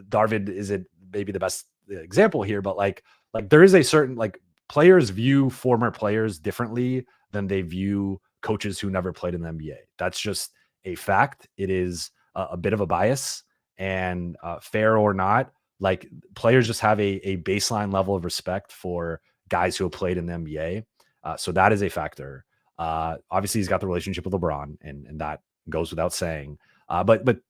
Darvin isn't maybe the best example here, but like there is a certain like players view former players differently than they view coaches who never played in the NBA. That's just a fact. It is a bit of a bias, and fair or not, like players just have a baseline level of respect for guys who have played in the NBA. So that is a factor. Obviously, he's got the relationship with LeBron, and that goes without saying. But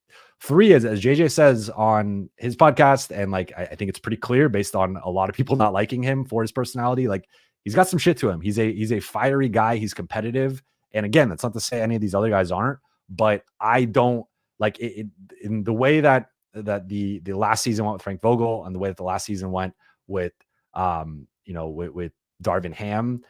three, as JJ says on his podcast, and like I think it's pretty clear based on a lot of people not liking him for his personality, like he's got some shit to him. He's a fiery guy. He's competitive, and again, that's not to say any of these other guys aren't. But I don't like it in the way that the last season went with Frank Vogel, and the way that the last season went with with Darvin Ham.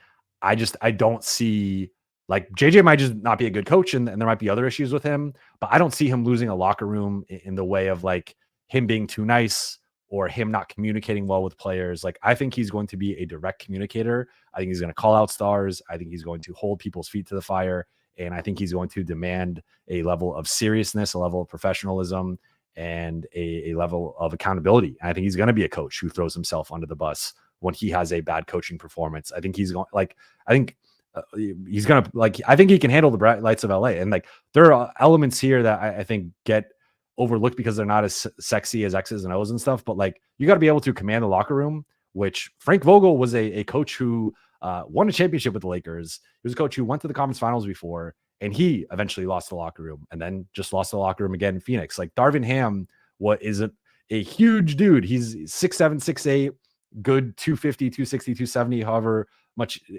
I don't see, like JJ might just not be a good coach, and there might be other issues with him, but I don't see him losing a locker room in the way of like him being too nice or him not communicating well with players. Like I think he's going to be a direct communicator. I think he's going to call out stars. I think he's going to hold people's feet to the fire. And I think he's going to demand a level of seriousness, a level of professionalism, and a level of accountability. And I think he's going to be a coach who throws himself under the bus when he has a bad coaching performance. I think he's going he's gonna like. I think he can handle the bright lights of LA, and like there are elements here that I think get overlooked because they're not as sexy as X's and O's and stuff. But like you got to be able to command the locker room, which Frank Vogel was a coach who won a championship with the Lakers. He was a coach who went to the conference finals before, and he eventually lost the locker room, and then just lost the locker room again in Phoenix. Like Darvin Ham, what is a huge dude? He's 6'7", 6'8", good 250, 260, 270,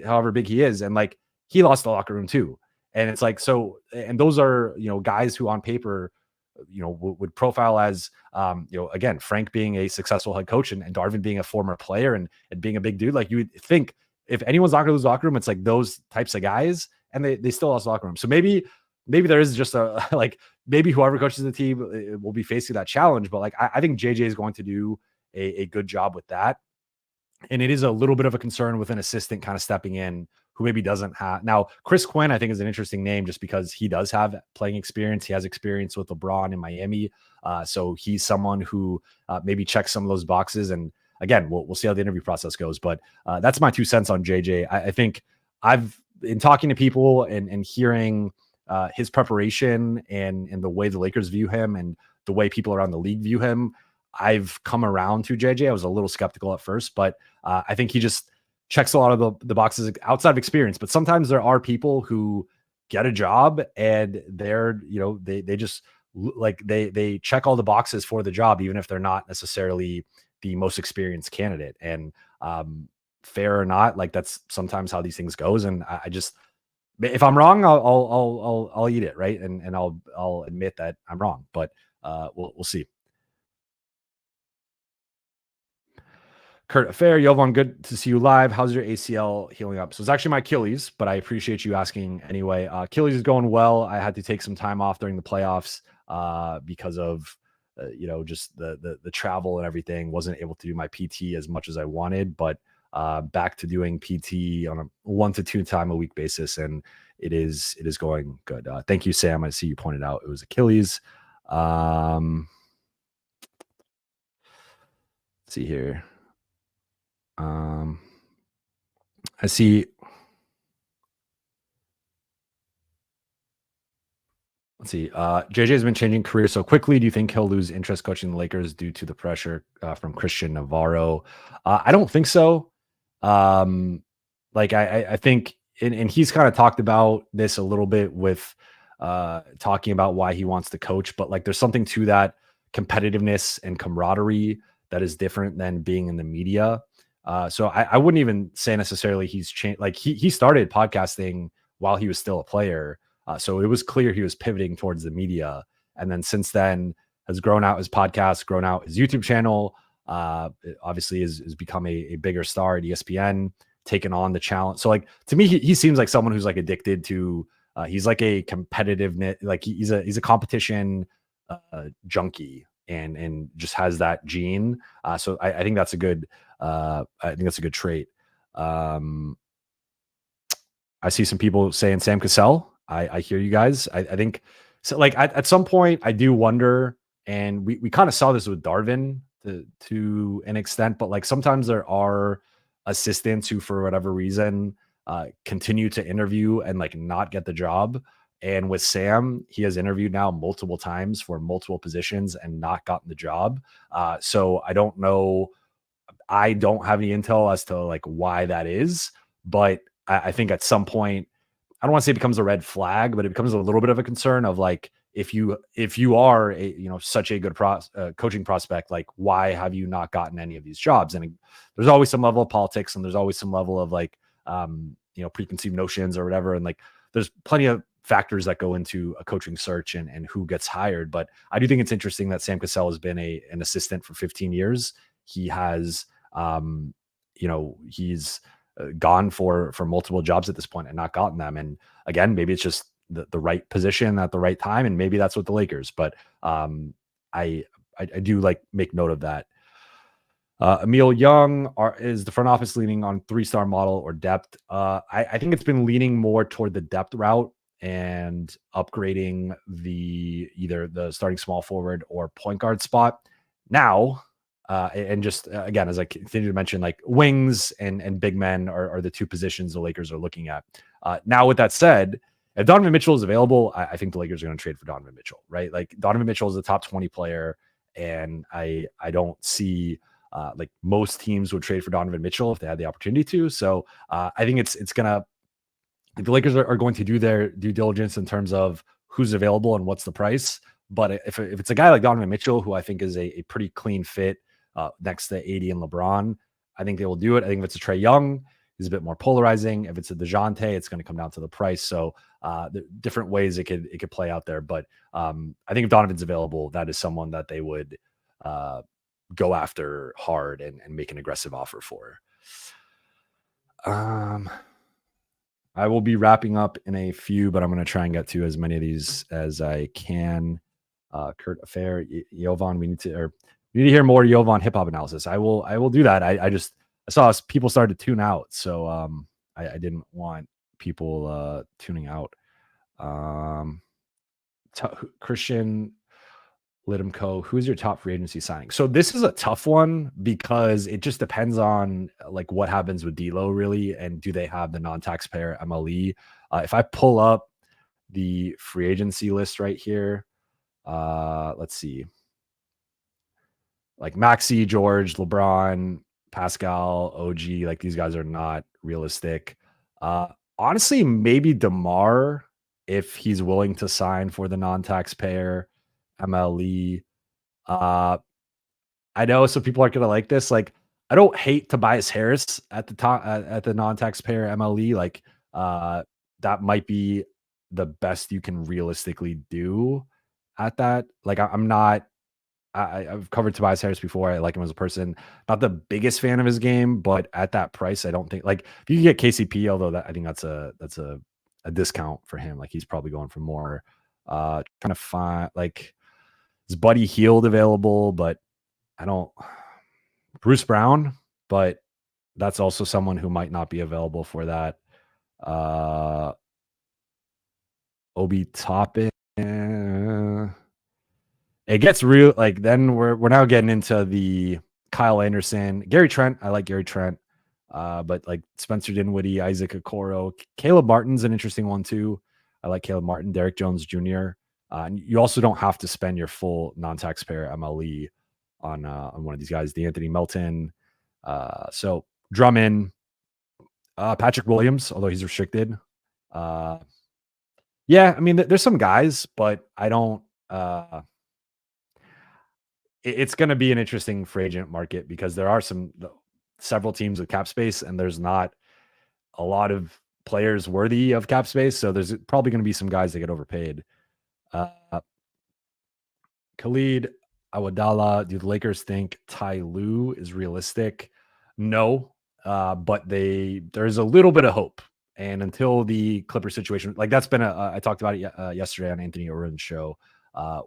however big he is. And like, he lost the locker room too. And it's like, so, and those are, guys who on paper, would profile as, again, Frank being a successful head coach and Darvin being a former player and being a big dude. Like you would think if anyone's not going to lose the locker room, it's like those types of guys, and they still lost the locker room. So maybe there is just a, like, maybe whoever coaches the team will be facing that challenge. But like, I think JJ is going to do a good job with that. And it is a little bit of a concern with an assistant kind of stepping in who maybe doesn't have. Now, Chris Quinn, I think, is an interesting name just because he does have playing experience. He has experience with LeBron in Miami. So he's someone who maybe checks some of those boxes. And again, we'll see how the interview process goes. But that's my 2 cents on JJ. I think I've been talking to people and hearing his preparation and the way the Lakers view him and the way people around the league view him. I've come around to JJ. I was a little skeptical at first, but I think he just checks a lot of the boxes outside of experience. But sometimes there are people who get a job and they're, they just like, they check all the boxes for the job, even if they're not necessarily the most experienced candidate. And fair or not, like that's sometimes how these things goes. And I just, if I'm wrong, I'll eat it. Right. And I'll admit that I'm wrong, but we'll see. Kurt Fair, Jovan, good to see you live. How's your ACL healing up? So it's actually my Achilles, but I appreciate you asking anyway. Achilles is going well. I had to take some time off during the playoffs because of just the travel and everything. Wasn't able to do my PT as much as I wanted, but back to doing PT on a 1 to 2 time a week basis, and it is going good. Thank you, Sam. I see you pointed out it was Achilles. Let's see here. I see. Let's see. JJ has been changing careers so quickly. Do you think he'll lose interest coaching the Lakers due to the pressure from Christian Navarro? I don't think so. Um, I think, and he's kind of talked about this a little bit with talking about why he wants to coach, but like there's something to that competitiveness and camaraderie that is different than being in the media. So I wouldn't even say necessarily he's changed. Like he started podcasting while he was still a player. So it was clear he was pivoting towards the media. And then since then has grown out his podcast, grown out his YouTube channel. Obviously has become a bigger star at ESPN, taken on the challenge. So like, to me, he seems like someone who's like addicted to, he's like a competitiveness, like he's a competition junkie and just has that gene. So I think that's a good, I think that's a good trait. I see some people saying Sam Cassell. I hear you guys. I think so. Like at some point, I do wonder, and we kind of saw this with Darvin to an extent, but like sometimes there are assistants who, for whatever reason, continue to interview and like not get the job. And with Sam, he has interviewed now multiple times for multiple positions and not gotten the job. So I don't know. I don't have any intel as to like why that is, but I think at some point, I don't want to say it becomes a red flag, but it becomes a little bit of a concern of like, if you are a, such a good coaching prospect, like why have you not gotten any of these jobs? And there's always some level of politics, and there's always some level of like, preconceived notions or whatever. And like, there's plenty of factors that go into a coaching search and who gets hired. But I do think it's interesting that Sam Cassell has been an assistant for 15 years. He has, he's gone for multiple jobs at this point and not gotten them. And again, maybe it's just the right position at the right time, and maybe that's with the Lakers. But I do like make note of that. Emil Young, is the front office leaning on 3-star model or depth? I think it's been leaning more toward the depth route and upgrading either the starting small forward or point guard spot. Now, and just again, as I continue to mention, like wings and big men are the two positions the Lakers are looking at. Now, with that said, if Donovan Mitchell is available, I think the Lakers are going to trade for Donovan Mitchell, right? Like Donovan Mitchell is a top 20 player, and I don't see like most teams would trade for Donovan Mitchell if they had the opportunity to. So I think it's gonna. The Lakers are going to do their due diligence in terms of who's available and what's the price. But if it's a guy like Donovan Mitchell, who I think is a pretty clean fit next to AD and LeBron, I think they will do it. I think if it's a Trae Young, he's a bit more polarizing. If it's a DeJounte, it's going to come down to the price. So the different ways it could play out there. But I think if Donovan's available, that is someone that they would go after hard and make an aggressive offer for. I will be wrapping up in a few, but I'm going to try and get to as many of these as I can. Kurt Affair, Jovan, we need to hear more Jovan hip hop analysis. I will do that. I saw people started to tune out, so I didn't want people tuning out. Christian Lidimco, who's your top free agency signing? So this is a tough one because it just depends on like what happens with D'Lo really, and do they have the non-taxpayer MLE? If I pull up the free agency list right here, let's see, like Maxey, George, LeBron, Pascal, OG, like these guys are not realistic. Honestly, maybe DeMar, if he's willing to sign for the non-taxpayer MLE. I know some people aren't gonna like this. Like, I don't hate Tobias Harris at the top at the non-taxpayer MLE. Like, that might be the best you can realistically do at that. Like, I'm not. I've covered Tobias Harris before. I like him as a person. Not the biggest fan of his game, but at that price, I don't think like if you can get KCP, although I think that's a discount for him. Like he's probably going for more. Trying to find like is Buddy Hield available, but I don't. Bruce Brown, but that's also someone who might not be available for that. Obi Toppin. It gets real. Like then we're now getting into the Kyle Anderson, Gary Trent. I like Gary Trent, but like Spencer Dinwiddie, Isaac Okoro, Caleb Martin's an interesting one too. I like Caleb Martin, Derek Jones Jr. And you also don't have to spend your full non-taxpayer MLE on one of these guys, D'Anthony Melton. So Drummond, Patrick Williams, although he's restricted. Uh, yeah, I mean, there's some guys, but I don't. It's going to be an interesting free agent market because there are several teams with cap space, and there's not a lot of players worthy of cap space. So there's probably going to be some guys that get overpaid. Uh, Khalid Awadala, do the Lakers think Ty Lue is realistic? No, but there's a little bit of hope. And until the Clipper situation, like that's been I talked about it yesterday on Anthony Oren's show,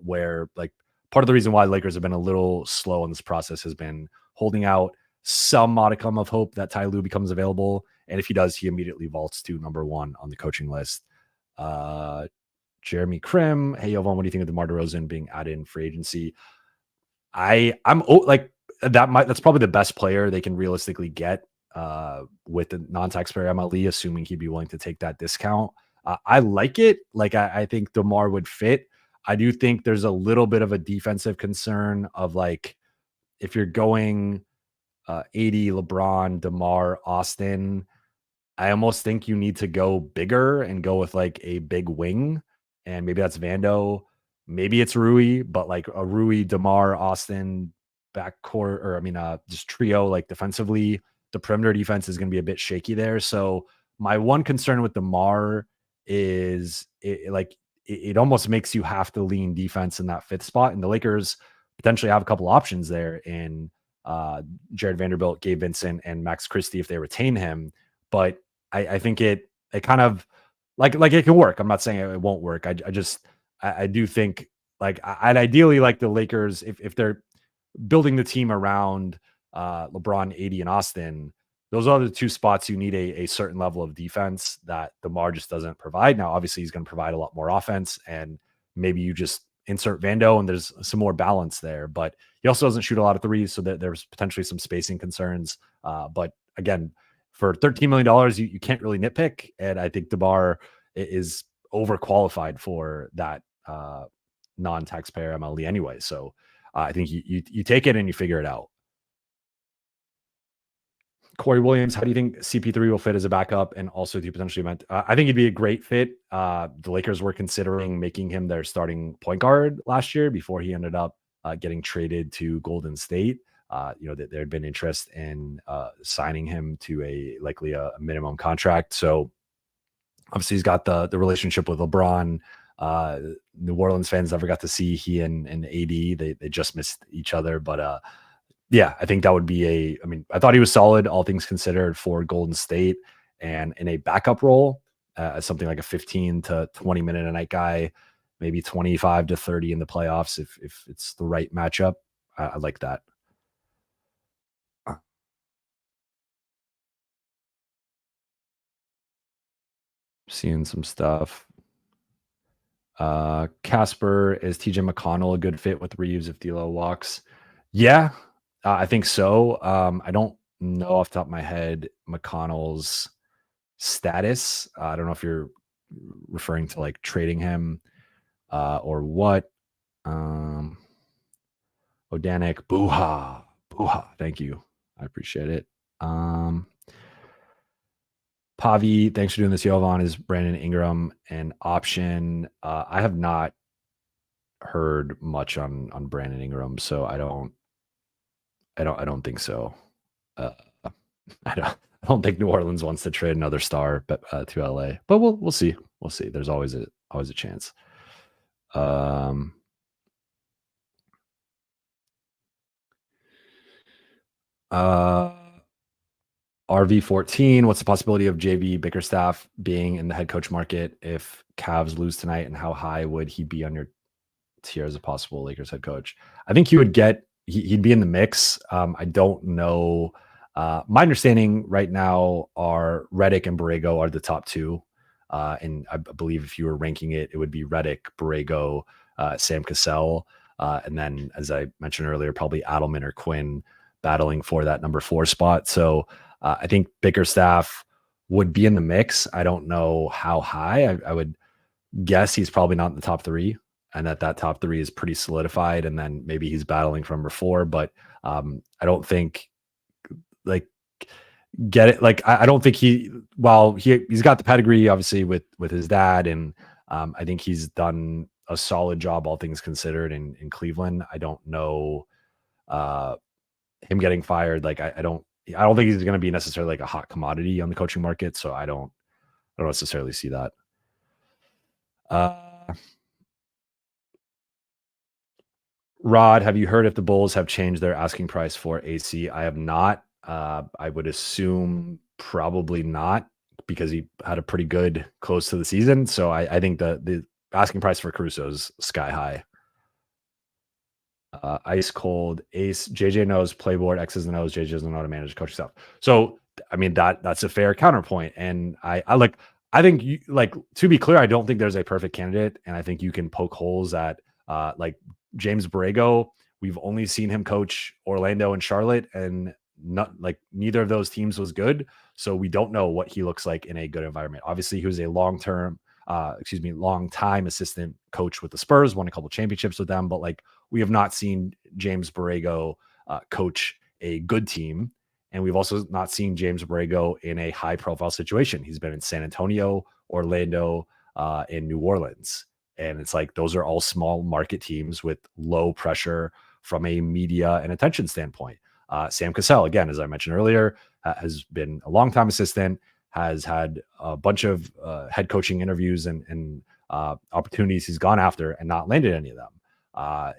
where like part of the reason why Lakers have been a little slow in this process has been holding out some modicum of hope that Ty Lue becomes available. And if he does, he immediately vaults to number one on the coaching list. Jeremy Krim, hey Yovan, what do you think of DeMar DeRozan being added in free agency? I'm like that's probably the best player they can realistically get with the non-taxpayer MLE, assuming he'd be willing to take that discount. I like it. Like I think DeMar would fit. I do think there's a little bit of a defensive concern of like if you're going AD, LeBron, DeMar, Austin, I almost think you need to go bigger and go with like a big wing. And maybe that's Vando. Maybe it's Rui, but like a Rui, DeMar, Austin backcourt, or I mean, just trio, like defensively, the perimeter defense is going to be a bit shaky there. So my one concern with DeMar is it almost makes you have to lean defense in that fifth spot. And the Lakers potentially have a couple options there in Jared Vanderbilt, Gabe Vincent, and Max Christie if they retain him. But I think it kind of like it can work. I'm not saying it won't work. I do think like I'd ideally like the Lakers if they're building the team around LeBron, AD, and Austin. Those are the two spots you need a certain level of defense that DeMar just doesn't provide. Now, obviously, he's going to provide a lot more offense, and maybe you just insert Vando and there's some more balance there. But he also doesn't shoot a lot of threes, so that there's potentially some spacing concerns. But again, for $13 million, you can't really nitpick. And I think DeMar is overqualified for that non-taxpayer MLE anyway. So I think you take it and you figure it out. Corey Williams, how do you think CP3 will fit as a backup and also to potentially meant? I think he'd be a great fit. The Lakers were considering making him their starting point guard last year before he ended up getting traded to Golden State. There had been interest in signing him to likely a minimum contract. So obviously he's got the relationship with LeBron. New Orleans fans never got to see he and AD. They just missed each other. But yeah, I think that would be I thought he was solid, all things considered, for Golden State, and in a backup role as something like a 15 to 20 minute a night guy, maybe 25 to 30 in the playoffs if it's the right matchup. I like that. Seeing some stuff. Casper, is TJ McConnell a good fit with Reeves if D'Lo walks? Yeah, I think so. I don't know off the top of my head McConnell's status. I don't know if you're referring to like trading him or what. Odanik, booha. Thank you. I appreciate it. Pavi, thanks for doing this. Yovan, is Brandon Ingram an option? I have not heard much on Brandon Ingram, so I don't think so. I don't think New Orleans wants to trade another star to LA, but we'll see. We'll see. There's always a chance. RV14, what's the possibility of JV Bickerstaff being in the head coach market if Cavs lose tonight, and how high would he be on your tier as a possible Lakers head coach? I think he'd be in the mix. I don't know. My understanding right now are Redick and Borrego are the top two. And I believe if you were ranking it, it would be Redick, Borrego, Sam Cassell. And then, as I mentioned earlier, probably Adelman or Quinn battling for that number 4 spot. So I think Bickerstaff would be in the mix. I don't know how high. I would guess he's probably not in the top 3. and that top three is pretty solidified. And then maybe he's battling for number four, but I don't think like get it. Like I don't think while he's got the pedigree obviously with his dad, and I think he's done a solid job all things considered in Cleveland. I don't know him getting fired. Like I don't think he's going to be necessarily like a hot commodity on the coaching market. So I don't necessarily see that. Rod, have you heard if the Bulls have changed their asking price for AC? I have not. I would assume probably not, because he had a pretty good close to the season. So I think the asking price for Caruso is sky high. Ice cold Ace. JJ knows playboard, X's and O's. JJ doesn't know how to manage coaching stuff. So I mean that's a fair counterpoint. And I think you, like, to be clear, I don't think there's a perfect candidate, and I think you can poke holes at like James Borrego. We've only seen him coach Orlando and Charlotte, and neither of those teams was good. So we don't know what he looks like in a good environment. Obviously, he was a long time assistant coach with the Spurs, won a couple championships with them, but like we have not seen James Borrego coach a good team. And we've also not seen James Borrego in a high profile situation. He's been in San Antonio, Orlando, and New Orleans. And it's like, those are all small market teams with low pressure from a media and attention standpoint. Sam Cassell, again, as I mentioned earlier, has been a longtime assistant, has had a bunch of head coaching interviews and opportunities he's gone after and not landed any of them. I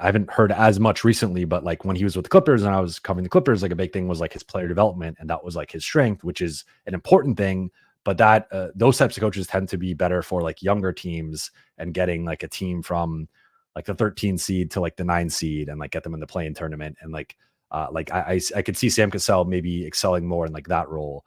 haven't heard as much recently, but like when he was with the Clippers and I was covering the Clippers, like a big thing was like his player development, and that was like his strength, which is an important thing. But that those types of coaches tend to be better for like younger teams and getting like a team from like the 13 seed to like the 9 seed and like get them in the play-in tournament. And I could see Sam Cassell maybe excelling more in like that role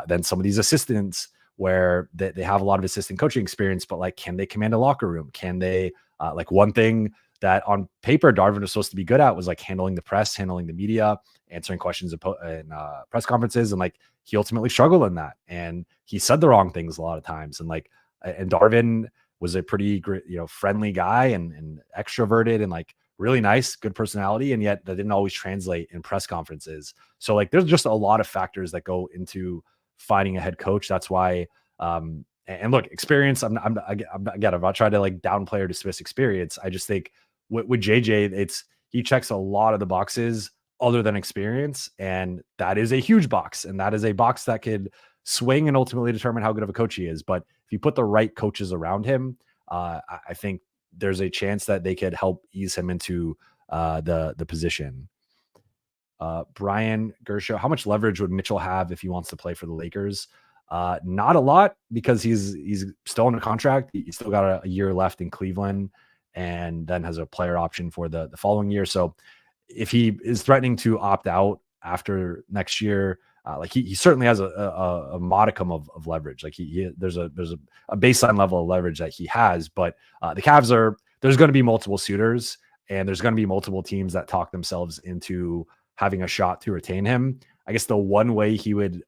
than some of these assistants, where they have a lot of assistant coaching experience, but like, can they command a locker room? Can they like, one thing that on paper Darvin was supposed to be good at was like handling the press, handling the media, answering questions in press conferences. And like, he ultimately struggled in that, and he said the wrong things a lot of times. And like, and Darvin was a pretty friendly guy and extroverted and like really nice, good personality. And yet that didn't always translate in press conferences. So like, there's just a lot of factors that go into finding a head coach. That's why, and look, experience, I'm not trying to like downplay or dismiss experience. I just think with JJ, he checks a lot of the boxes other than experience. And that is a huge box. And that is a box that could swing and ultimately determine how good of a coach he is. But if you put the right coaches around him, I think there's a chance that they could help ease him into the position. Brian Gershow, how much leverage would Mitchell have if he wants to play for the Lakers? Not a lot, because he's still under contract. He's still got a year left in Cleveland, and then has a player option for the following year. So if he is threatening to opt out after next year, like he certainly has a modicum of leverage. Like there's a baseline level of leverage that he has, but the Cavs there's going to be multiple suitors, and there's going to be multiple teams that talk themselves into having a shot to retain him. I guess the one way he would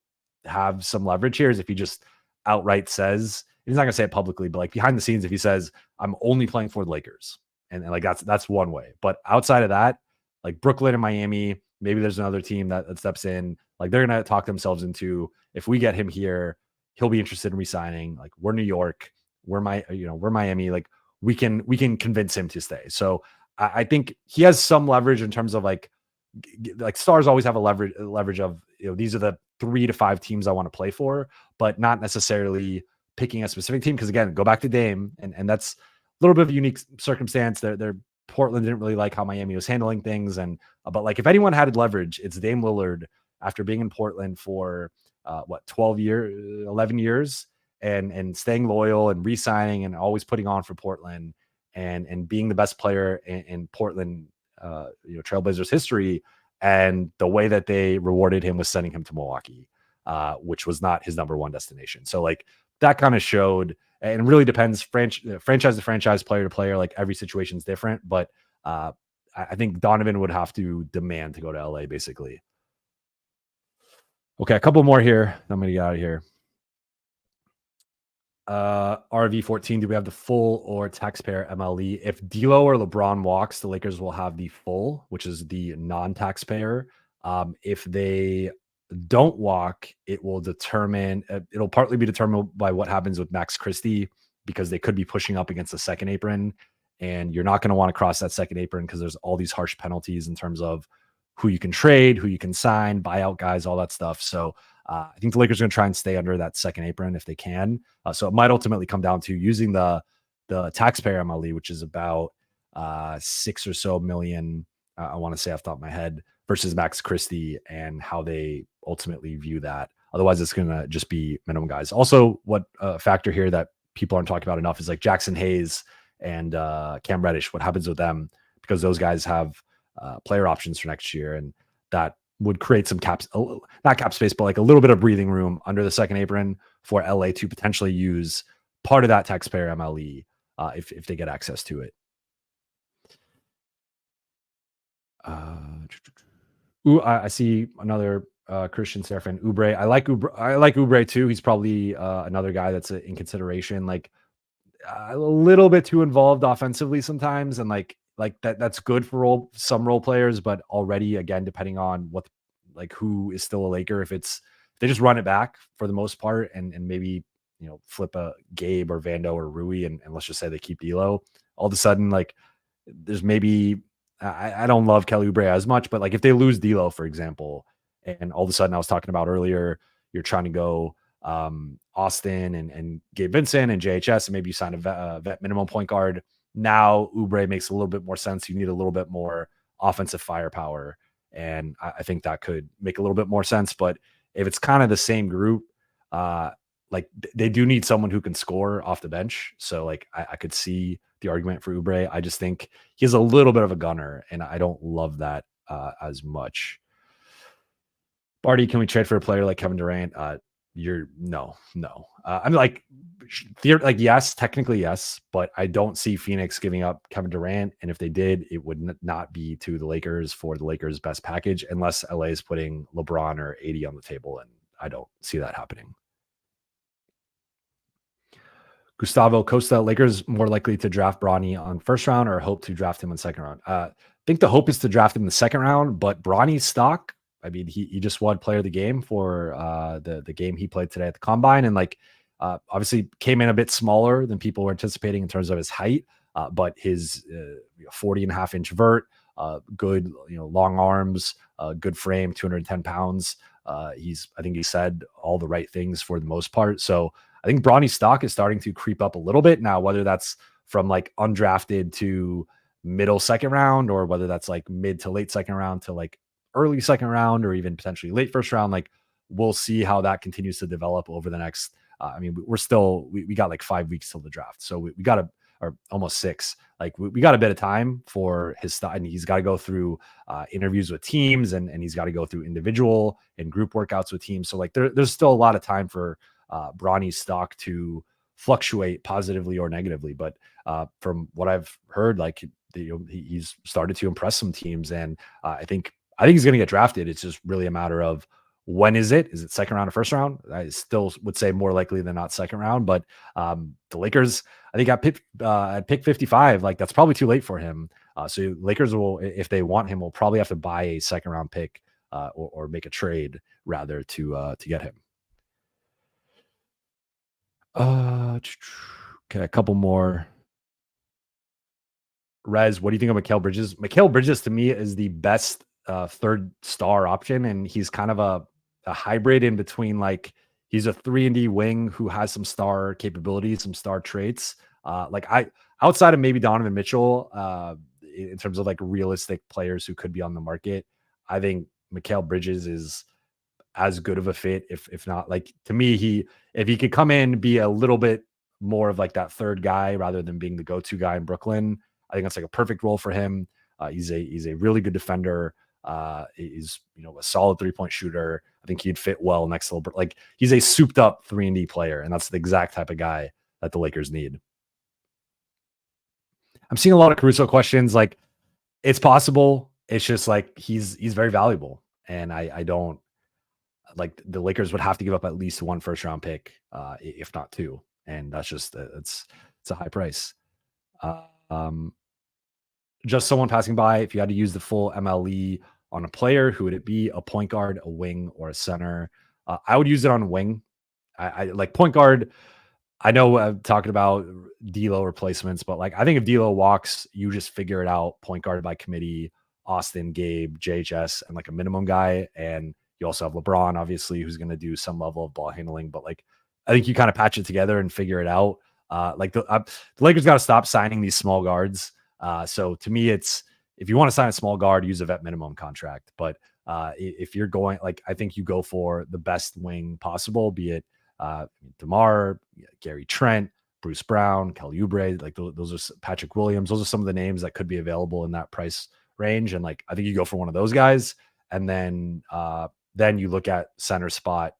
have some leverage here is if he just outright says, he's not going to say it publicly, but like behind the scenes, if he says, I'm only playing for the Lakers, and like that's one way. But outside of that, like Brooklyn and Miami, maybe there's another team that steps in. Like they're going to talk themselves into, if we get him here, he'll be interested in resigning. Like we're New York, we're Miami. Like we can convince him to stay. So I think he has some leverage in terms of like stars always have a leverage of, these are the 3 to 5 teams I want to play for, but not necessarily picking a specific team. Because again, go back to Dame, and that's a little bit of a unique circumstance. They're Portland didn't really like how Miami was handling things, and but like if anyone had leverage, it's Dame Lillard after being in Portland for 11 years, and staying loyal and re-signing and always putting on for Portland, and being the best player in Portland Trailblazers history. And the way that they rewarded him was sending him to Milwaukee, which was not his number one destination. So like that kind of showed, and it really depends franchise to franchise, player to player. Like every situation is different, but I think Donovan would have to demand to go to LA basically. Okay, a couple more here. I'm going to get out of here. RV14, do we have the full or taxpayer MLE? If D'Lo or LeBron walks, the Lakers will have the full, which is the non-taxpayer. If they don't walk, it will determine. It'll partly be determined by what happens with Max Christie because they could be pushing up against the second apron, and you're not going to want to cross that second apron because there's all these harsh penalties in terms of who you can trade, who you can sign, buyout guys, all that stuff. So I think the Lakers are going to try and stay under that second apron if they can. So it might ultimately come down to using the taxpayer MLE, which is about 6 or so million. I want to say off the top of my head versus Max Christie and how they ultimately view that. Otherwise, it's going to just be minimum guys. Also, what factor here that people aren't talking about enough is like Jackson Hayes and Cam Reddish. What happens with them? Because those guys have player options for next year, and that would create some not cap space, but like a little bit of breathing room under the second apron for LA to potentially use part of that taxpayer MLE if they get access to it. I see another Christian Serafin Oubre. I like Oubre too. He's probably another guy that's in consideration. Like a little bit too involved offensively sometimes, and like that's good for some role players, but already again depending on who is still a Laker, if they just run it back for the most part and maybe flip a Gabe or Vando or Rui and let's just say they keep D'Lo, all of a sudden like there's maybe I don't love Kelly Oubre as much, but like if they lose D'Lo, for example, and all of a sudden I was talking about earlier, you're trying to go Austin and Gabe Vincent and JHS, and maybe you sign a vet minimum point guard. Now Oubre makes a little bit more sense. You need a little bit more offensive firepower, and I think that could make a little bit more sense. But if it's kind of the same group, like they do need someone who can score off the bench. So like I could see the argument for Oubre. I just think he's a little bit of a gunner, and I don't love that as much. Barty, can we trade for a player like Kevin Durant? No. I'm like yes, technically yes, but I don't see Phoenix giving up Kevin Durant. And if they did, it would not be to the Lakers for the Lakers' best package, unless LA is putting LeBron or AD on the table, and I don't see that happening. Gustavo Costa, Lakers more likely to draft Bronny on first round or hope to draft him in second round? I think the hope is to draft him in the second round, but Bronny's stock, I mean, he just won player of the game for the game he played today at the Combine, and like obviously came in a bit smaller than people were anticipating in terms of his height, but his 40.5-inch vert, good long arms, good frame, 210 pounds. I think he said all the right things for the most part. So I think Bronny's stock is starting to creep up a little bit now, whether that's from like undrafted to middle second round, or whether that's like mid to late second round to like early second round, or even potentially late first round. Like we'll see how that continues to develop over the next, I mean, we got like 5 weeks till the draft. So we got or almost 6, like we got a bit of time for his stuff, and he's got to go through interviews with teams, and he's got to go through individual and group workouts with teams. So like there's still a lot of time for Bronny's stock to fluctuate positively or negatively. But from what I've heard, like he's started to impress some teams, and I think he's going to get drafted. It's just really a matter of when is it? Is it second round or first round? I still would say more likely than not second round. But the Lakers, I think at pick 55, like that's probably too late for him. So Lakers will, if they want him, will probably have to buy a second round pick or make a trade rather to get him. Okay, a couple more. Rez, what do you think of Mikal Bridges? Mikal Bridges to me is the best third star option, and he's kind of a hybrid in between. Like he's a 3-and-D wing who has some star capabilities, some star traits. Outside of maybe Donovan Mitchell, in terms of like realistic players who could be on the market, I think Mikal Bridges is as good of a fit, if not, like to me, if he could come in, be a little bit more of like that third guy rather than being the go-to guy in Brooklyn, I think that's like a perfect role for him. He's a really good defender. He's a solid 3-point shooter. I think he'd fit well next to like he's a souped up 3-and-D player, and that's the exact type of guy that the Lakers need. I'm seeing a lot of Caruso questions. Like it's possible. It's just like he's very valuable, and I don't like the Lakers would have to give up at least 1 first round pick, if not 2. and that's just it's a high price. Uh, um, just someone passing by. If you had to use the full MLE on a player, who would it be? A point guard, a wing, or a center? I would use it on wing. I like point guard. I know I'm talking about D'Lo replacements, but like I think if D'Lo walks, you just figure it out. Point guard by committee, Austin, Gabe, JHS, and like a minimum guy. And you also have LeBron, obviously, who's going to do some level of ball handling. But like I think you kind of patch it together and figure it out. The Lakers got to stop signing these small guards. So to me, it's if you want to sign a small guard, use a vet minimum contract. But if you're going, like I think you go for the best wing possible, be it DeMar, Gary Trent, Bruce Brown, Kelly Oubre, like those are Patrick Williams. Those are some of the names that could be available in that price range. And like, I think you go for one of those guys, and then you look at center spot,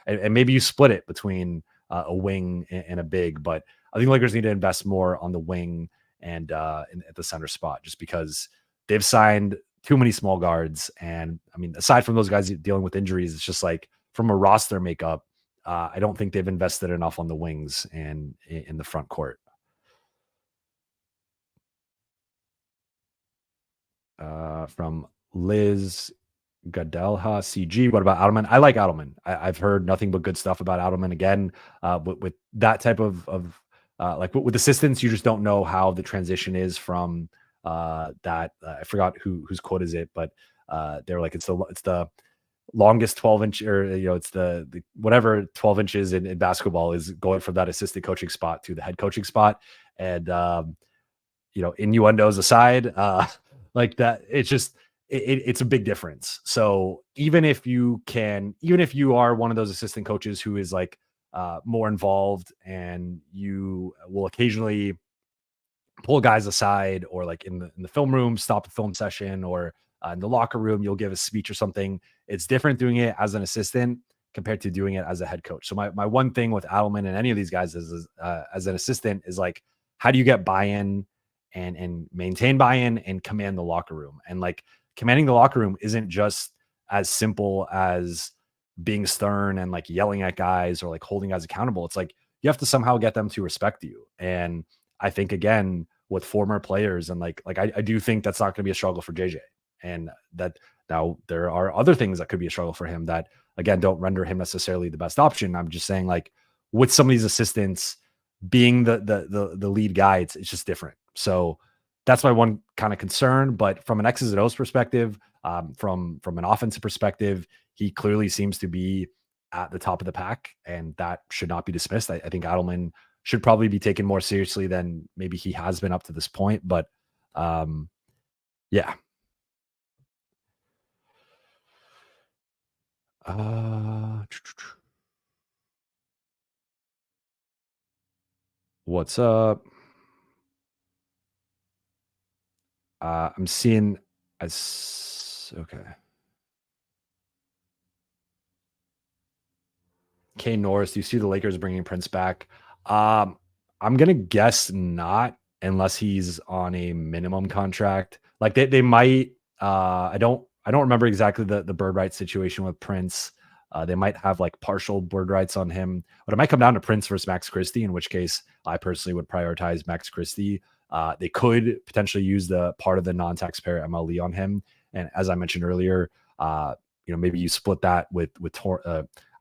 and maybe you split it between a wing and a big. But I think Lakers need to invest more on the wing and at the center spot, just because they've signed too many small guards. And I mean, aside from those guys dealing with injuries, it's just like from a roster makeup, I don't think they've invested enough on the wings and in the front court. From Liz Gadelha CG. What about Adelman? I like Adelman. I've heard nothing but good stuff about Adelman. Again, with that type of like with assistants, you just don't know how the transition is from that. I forgot whose quote is it, but they're like it's the longest 12-inch, or it's the whatever 12 inches in basketball is going from that assistant coaching spot to the head coaching spot. And innuendos aside, like that, it's just it's a big difference. So even if you are one of those assistant coaches who is like more involved, and you will occasionally pull guys aside, or like in the film room, stop a film session, or in the locker room, you'll give a speech or something. It's different doing it as an assistant compared to doing it as a head coach. So my one thing with Adelman and any of these guys is as an assistant is like, how do you get buy-in and maintain buy-in and command the locker room? And like commanding the locker room isn't just as simple as being stern and like yelling at guys or like holding guys accountable. It's like you have to somehow get them to respect you. And I think again with former players, and like I do think that's not going to be a struggle for JJ. And that now there are other things that could be a struggle for him that again don't render him necessarily the best option. I'm just saying, like with some of these assistants being the lead guy, it's just different. So that's my one kind of concern. But from an X's and O's perspective, from an offensive perspective, he clearly seems to be at the top of the pack, and that should not be dismissed. I think Adelman should probably be taken more seriously than maybe he has been up to this point. But yeah. What's up? I'm seeing okay. Kane Norris, do you see the Lakers bringing Prince back? I'm gonna guess not, unless he's on a minimum contract. Like they might. I don't remember exactly the bird rights situation with Prince. They might have like partial bird rights on him, but it might come down to Prince versus Max Christie, in which case I personally would prioritize Max Christie. They could potentially use the part of the non-taxpayer MLE on him, and as I mentioned earlier, maybe you split that with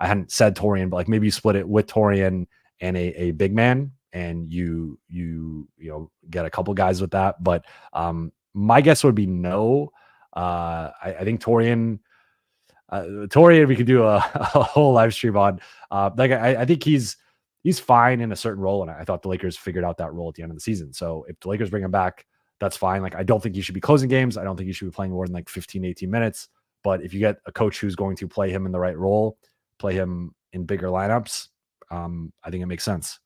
I hadn't said Torian, but like maybe you split it with Torian and a big man, and you get a couple guys with that. But my guess would be no. I think Torian, we could do a whole live stream on. I think he's fine in a certain role, and I thought the Lakers figured out that role at the end of the season. So if the Lakers bring him back, that's fine. Like I don't think he should be closing games. I don't think he should be playing more than like 15, 18 minutes. But if you get a coach who's going to play him in the right role, play him in bigger lineups, I think it makes sense.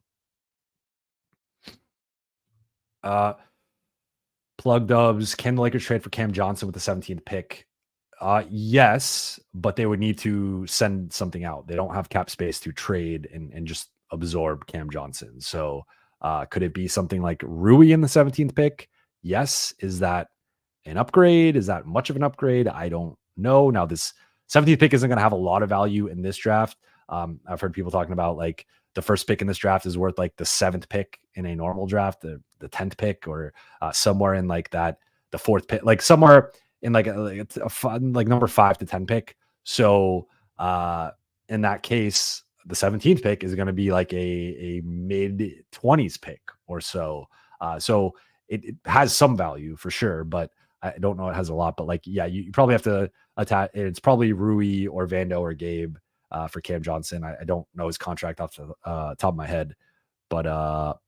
Plug Dubs, can the Lakers trade for Cam Johnson with the 17th pick? Yes, but they would need to send something out. They don't have cap space to trade and just absorb Cam Johnson. So could it be something like Rui in the 17th pick? Yes. Is that an upgrade? Is that much of an upgrade? I don't know. Now, this 17th pick isn't going to have a lot of value in this draft. I've heard people talking about like the first pick in this draft is worth like the seventh pick in a normal draft, the 10th pick, or somewhere in like that, the fourth pick, like somewhere in like a fun, like number 5 to 10 pick. So in that case, the 17th pick is going to be like a mid 20s pick or so. So it has some value for sure, but I don't know it has a lot. But like, yeah, you probably have to attack. It's probably Rui or Vando or Gabe for Cam Johnson. I don't know his contract off the top of my head, but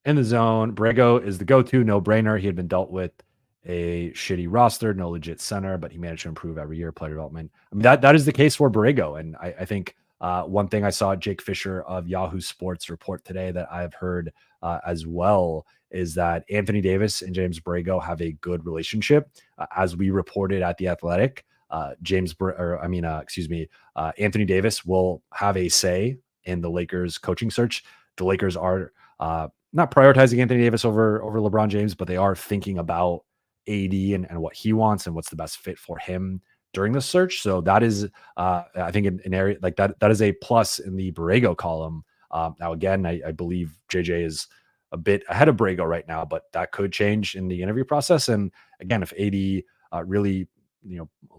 in the zone, Borrego is the go-to no-brainer. He had been dealt with a shitty roster, no legit center, but he managed to improve every year, player development. I mean, that is the case for Borrego. And I think one thing I saw Jake Fisher of Yahoo Sports report today that I've heard as well is that Anthony Davis and James Borrego have a good relationship. As we reported at The Athletic, Anthony Davis will have a say in the Lakers coaching search. The Lakers are not prioritizing Anthony Davis over LeBron James, but they are thinking about AD and what he wants and what's the best fit for him during the search. So that is, I think, an area like that is a plus in the Borrego column. Now, again, I believe JJ is a bit ahead of Borrego right now, but that could change in the interview process. And again, if AD really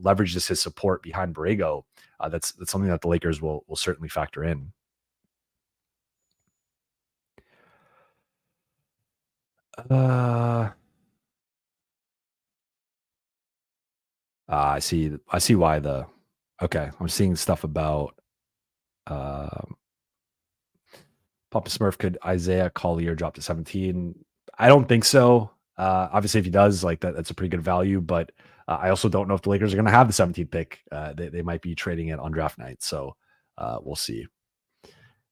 leverages his support behind Borrego, that's something that the Lakers will certainly factor in. I see why okay. I'm seeing stuff about Papa Smurf. Could Isaiah Collier drop to 17? I don't think so. Obviously, if he does, like that's a pretty good value. But I also don't know if the Lakers are going to have the 17th pick. They might be trading it on draft night. So we'll see.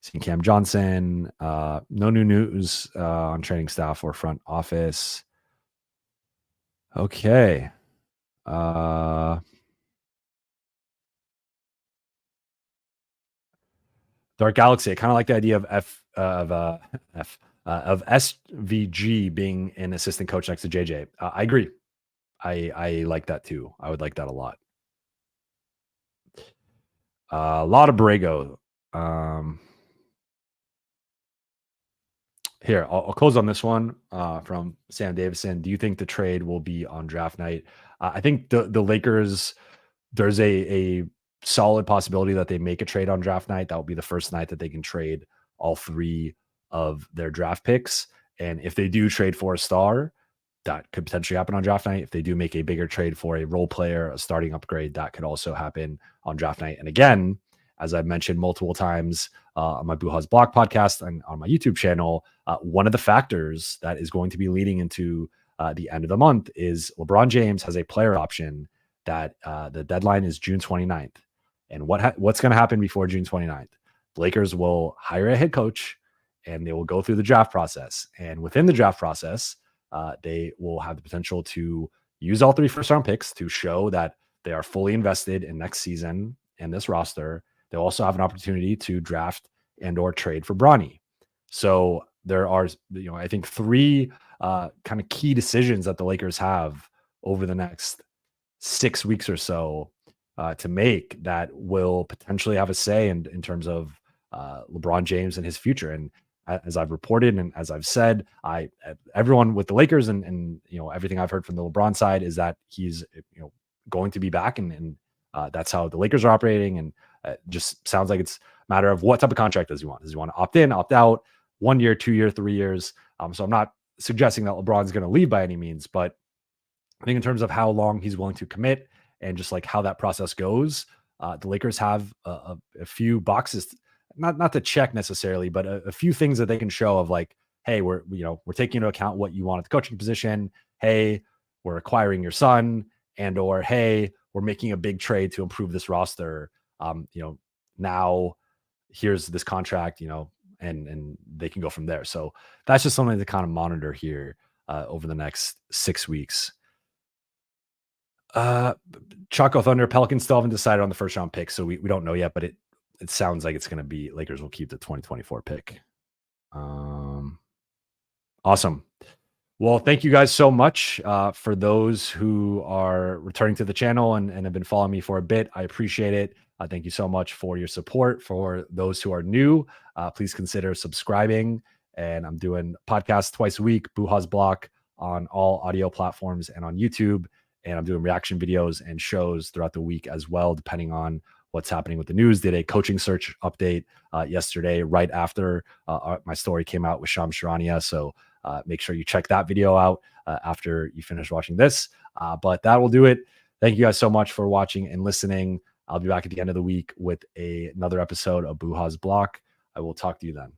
Seeing Cam Johnson. No new news on training staff or front office. Okay. Dark Galaxy. I kind of like the idea of SVG being an assistant coach next to JJ. I agree. I like that too. I would like that a lot. A lot of Borrego. Here, I'll close on this one from Sam Davison. Do you think the trade will be on draft night? I think the Lakers, there's a solid possibility that they make a trade on draft night. That will be the first night that they can trade all 3 of their draft picks. And if they do trade for a star, that could potentially happen on draft night. If they do make a bigger trade for a role player, a starting upgrade, that could also happen on draft night. And again, as I've mentioned multiple times on my Buha's Block podcast and on my YouTube channel, one of the factors that is going to be leading into the end of the month is LeBron James has a player option that the deadline is June 29th. And what's going to happen before June 29th? The Lakers will hire a head coach and they will go through the draft process. And within the draft process, they will have the potential to use all 3 first-round picks to show that they are fully invested in next season and this roster. They'll also have an opportunity to draft and or trade for Bronny. So there are, I think 3 kind of key decisions that the Lakers have over the next 6 weeks or so to make that will potentially have a say in terms of LeBron James and his future. And as I've reported and as I've said, everyone with the Lakers and everything I've heard from the LeBron side is that he's going to be back and that's how the Lakers are operating. And just sounds like it's a matter of what type of contract does he want? Does he want to opt in, opt out, 1 year, 2 year, 3 years? So I'm not suggesting that LeBron's going to leave by any means, but I think in terms of how long he's willing to commit and just like how that process goes, the Lakers have a few boxes, not to check necessarily, but a few things that they can show of like, hey, we're taking into account what you want at the coaching position. Hey, we're acquiring your son, and or hey, we're making a big trade to improve this roster. Now here's this contract, and they can go from there. So that's just something to kind of monitor here over the next 6 weeks. Choco Thunder, Pelicans still haven't decided on the first round pick, so we don't know yet, but it sounds like it's going to be Lakers will keep the 2024 pick. Awesome. Well, thank you guys so much for those who are returning to the channel and have been following me for a bit. I appreciate it. Thank you so much for your support. For those who are new, please consider subscribing. And I'm doing podcasts twice a week, Buha's Block on all audio platforms and on YouTube. And I'm doing reaction videos and shows throughout the week as well, depending on what's happening with the news. Did a coaching search update yesterday, right after my story came out with Shams Charania. So make sure you check that video out after you finish watching this. But that will do it. Thank you guys so much for watching and listening. I'll be back at the end of the week with another episode of Buha's Block. I will talk to you then.